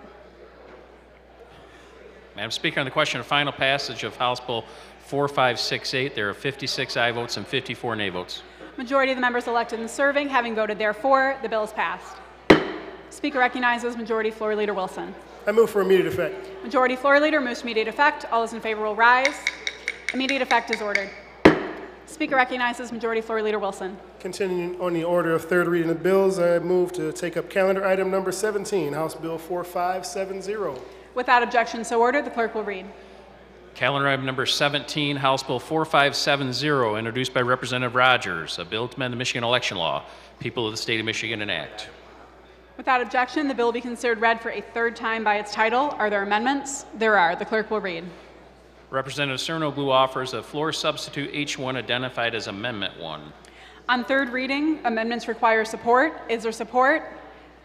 [SPEAKER 5] Madam Speaker, on the question of final passage of House Bill 4568, there are 56 aye votes and 54 nay votes.
[SPEAKER 12] Majority of the members elected and serving having voted therefore, the bill is passed. Speaker recognizes Majority Floor Leader Wilson.
[SPEAKER 11] I move for immediate effect.
[SPEAKER 12] Majority Floor Leader moves to immediate effect. All those in favor will rise. Immediate effect is ordered. Speaker recognizes Majority Floor Leader Wilson.
[SPEAKER 11] Continuing on the order of third reading of bills, I move to take up calendar item number 17, House Bill 4570.
[SPEAKER 12] Without objection, so ordered. The clerk will read.
[SPEAKER 5] Calendar item number 17, House Bill 4570, introduced by Representative Rogers, a bill to amend the Michigan election law. People of the state of Michigan enact.
[SPEAKER 12] Without objection, the bill will be considered read for a third time by its title. Are there amendments? There are. The clerk will read.
[SPEAKER 5] Representative Cernoglu offers a floor substitute H1 identified as Amendment 1.
[SPEAKER 12] On third reading, amendments require support. Is there support?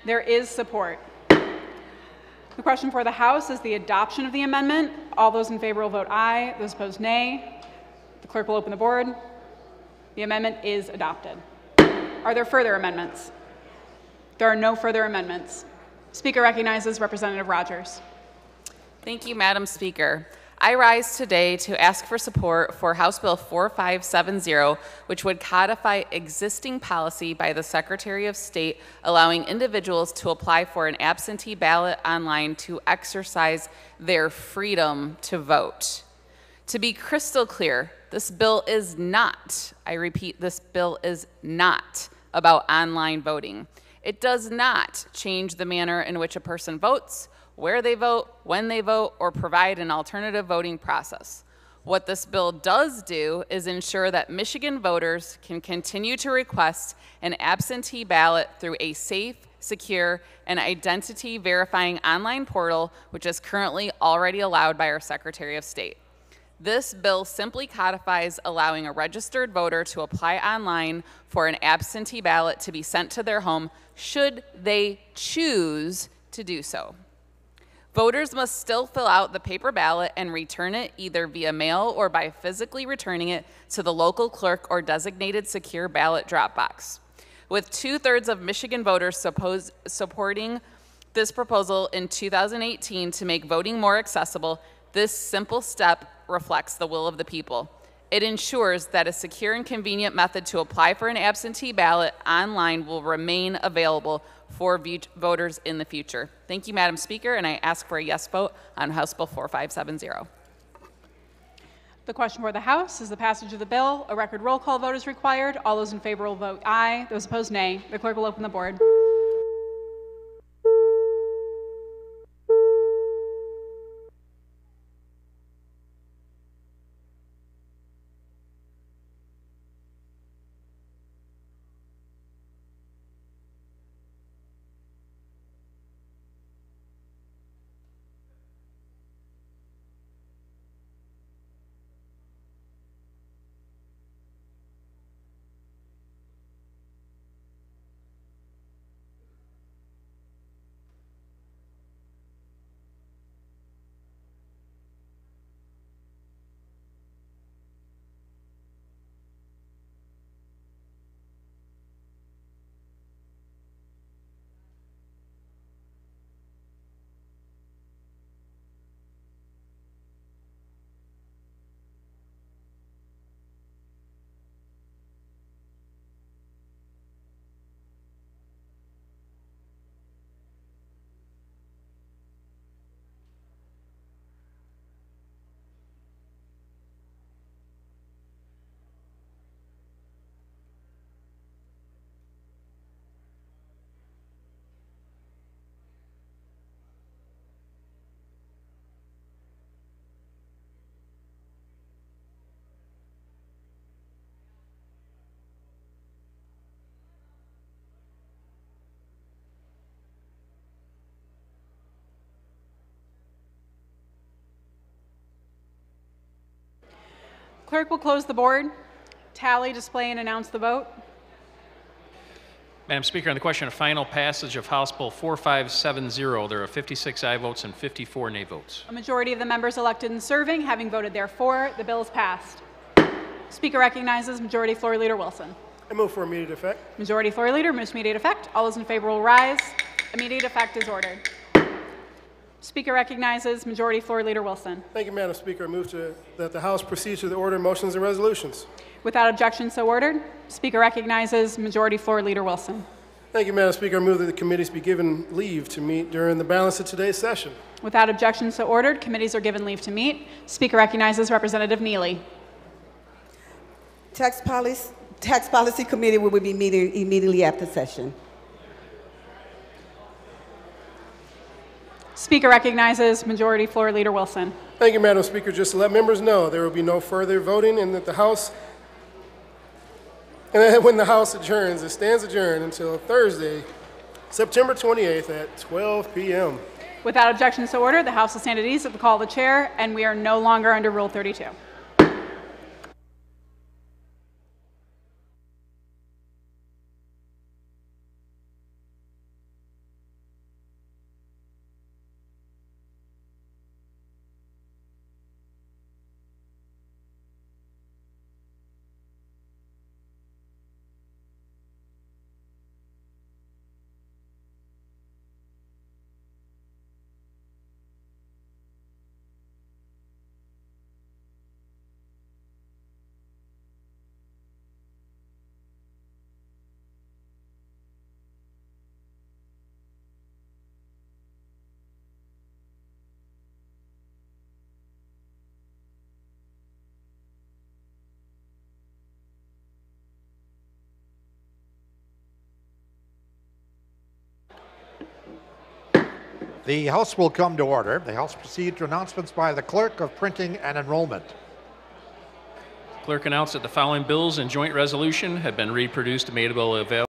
[SPEAKER 12] There is support. The question for the House is the adoption of the amendment. All those in favor will vote aye. Those opposed, nay. The clerk will open the board. The amendment is adopted. Are there further amendments? There are no further amendments. Speaker recognizes Representative Rogers.
[SPEAKER 2] Thank you, Madam Speaker. I rise today to ask for support for House Bill 4570, which would codify existing policy by the Secretary of State allowing individuals to apply for an absentee ballot online to exercise their freedom to vote. To be crystal clear, this bill is not, I repeat, this bill is not about online voting. It does not change the manner in which a person votes, where they vote, when they vote, or provide an alternative voting process. What this bill does do is ensure that Michigan voters can continue to request an absentee ballot through a safe, secure, and identity verifying online portal, which is currently already allowed by our Secretary of State. This bill simply codifies allowing a registered voter to apply online for an absentee ballot to be sent to their home should they choose to do so. Voters must still fill out the paper ballot and return it either via mail or by physically returning it to the local clerk or designated secure ballot drop box. With 2/3 of Michigan voters supporting this proposal in 2018 to make voting more accessible, this simple step reflects the will of the people. It ensures that a secure and convenient method to apply for an absentee ballot online will remain available for voters in the future. Thank you, Madam Speaker, and I ask for a yes vote on House Bill 4570.
[SPEAKER 12] The question for the House is the passage of the bill. A record roll call vote is required. All those in favor will vote aye. Those opposed, nay. The clerk will open the board. Clerk will close the board, tally, display, and announce the vote.
[SPEAKER 5] Madam Speaker, on the question of final passage of House Bill 4570, there are 56 aye votes and 54 nay votes.
[SPEAKER 12] A majority of the members elected and serving having voted therefore, the bill is passed. Speaker recognizes Majority Floor Leader Wilson.
[SPEAKER 11] I move for immediate effect.
[SPEAKER 12] Majority Floor Leader moves to immediate effect. All those in favor will rise. Immediate effect is ordered. Speaker recognizes Majority Floor Leader Wilson.
[SPEAKER 11] Thank you, Madam Speaker. I move that the House proceed to the order of motions and resolutions.
[SPEAKER 12] Without objection, so ordered. Speaker recognizes Majority Floor Leader Wilson.
[SPEAKER 11] Thank you, Madam Speaker. I move that the committees be given leave to meet during the balance of today's session.
[SPEAKER 12] Without objection, so ordered. Committees are given leave to meet. Speaker recognizes Representative Neely.
[SPEAKER 6] Tax Policy Committee will be meeting immediately after session.
[SPEAKER 12] Speaker recognizes Majority Floor Leader Wilson.
[SPEAKER 11] Thank you, Madam Speaker. Just to let members know, there will be no further voting and that the House, and when the House adjourns, it stands adjourned until Thursday, September 28th at 12 p.m.
[SPEAKER 12] Without objection, so ordered. The House will stand at ease at the call of the chair, and we are no longer under Rule 32.
[SPEAKER 8] The House will come to order. The House proceed to announcements by the Clerk of Printing and Enrollment.
[SPEAKER 5] Clerk announced that the following bills and joint resolution have been reproduced and made available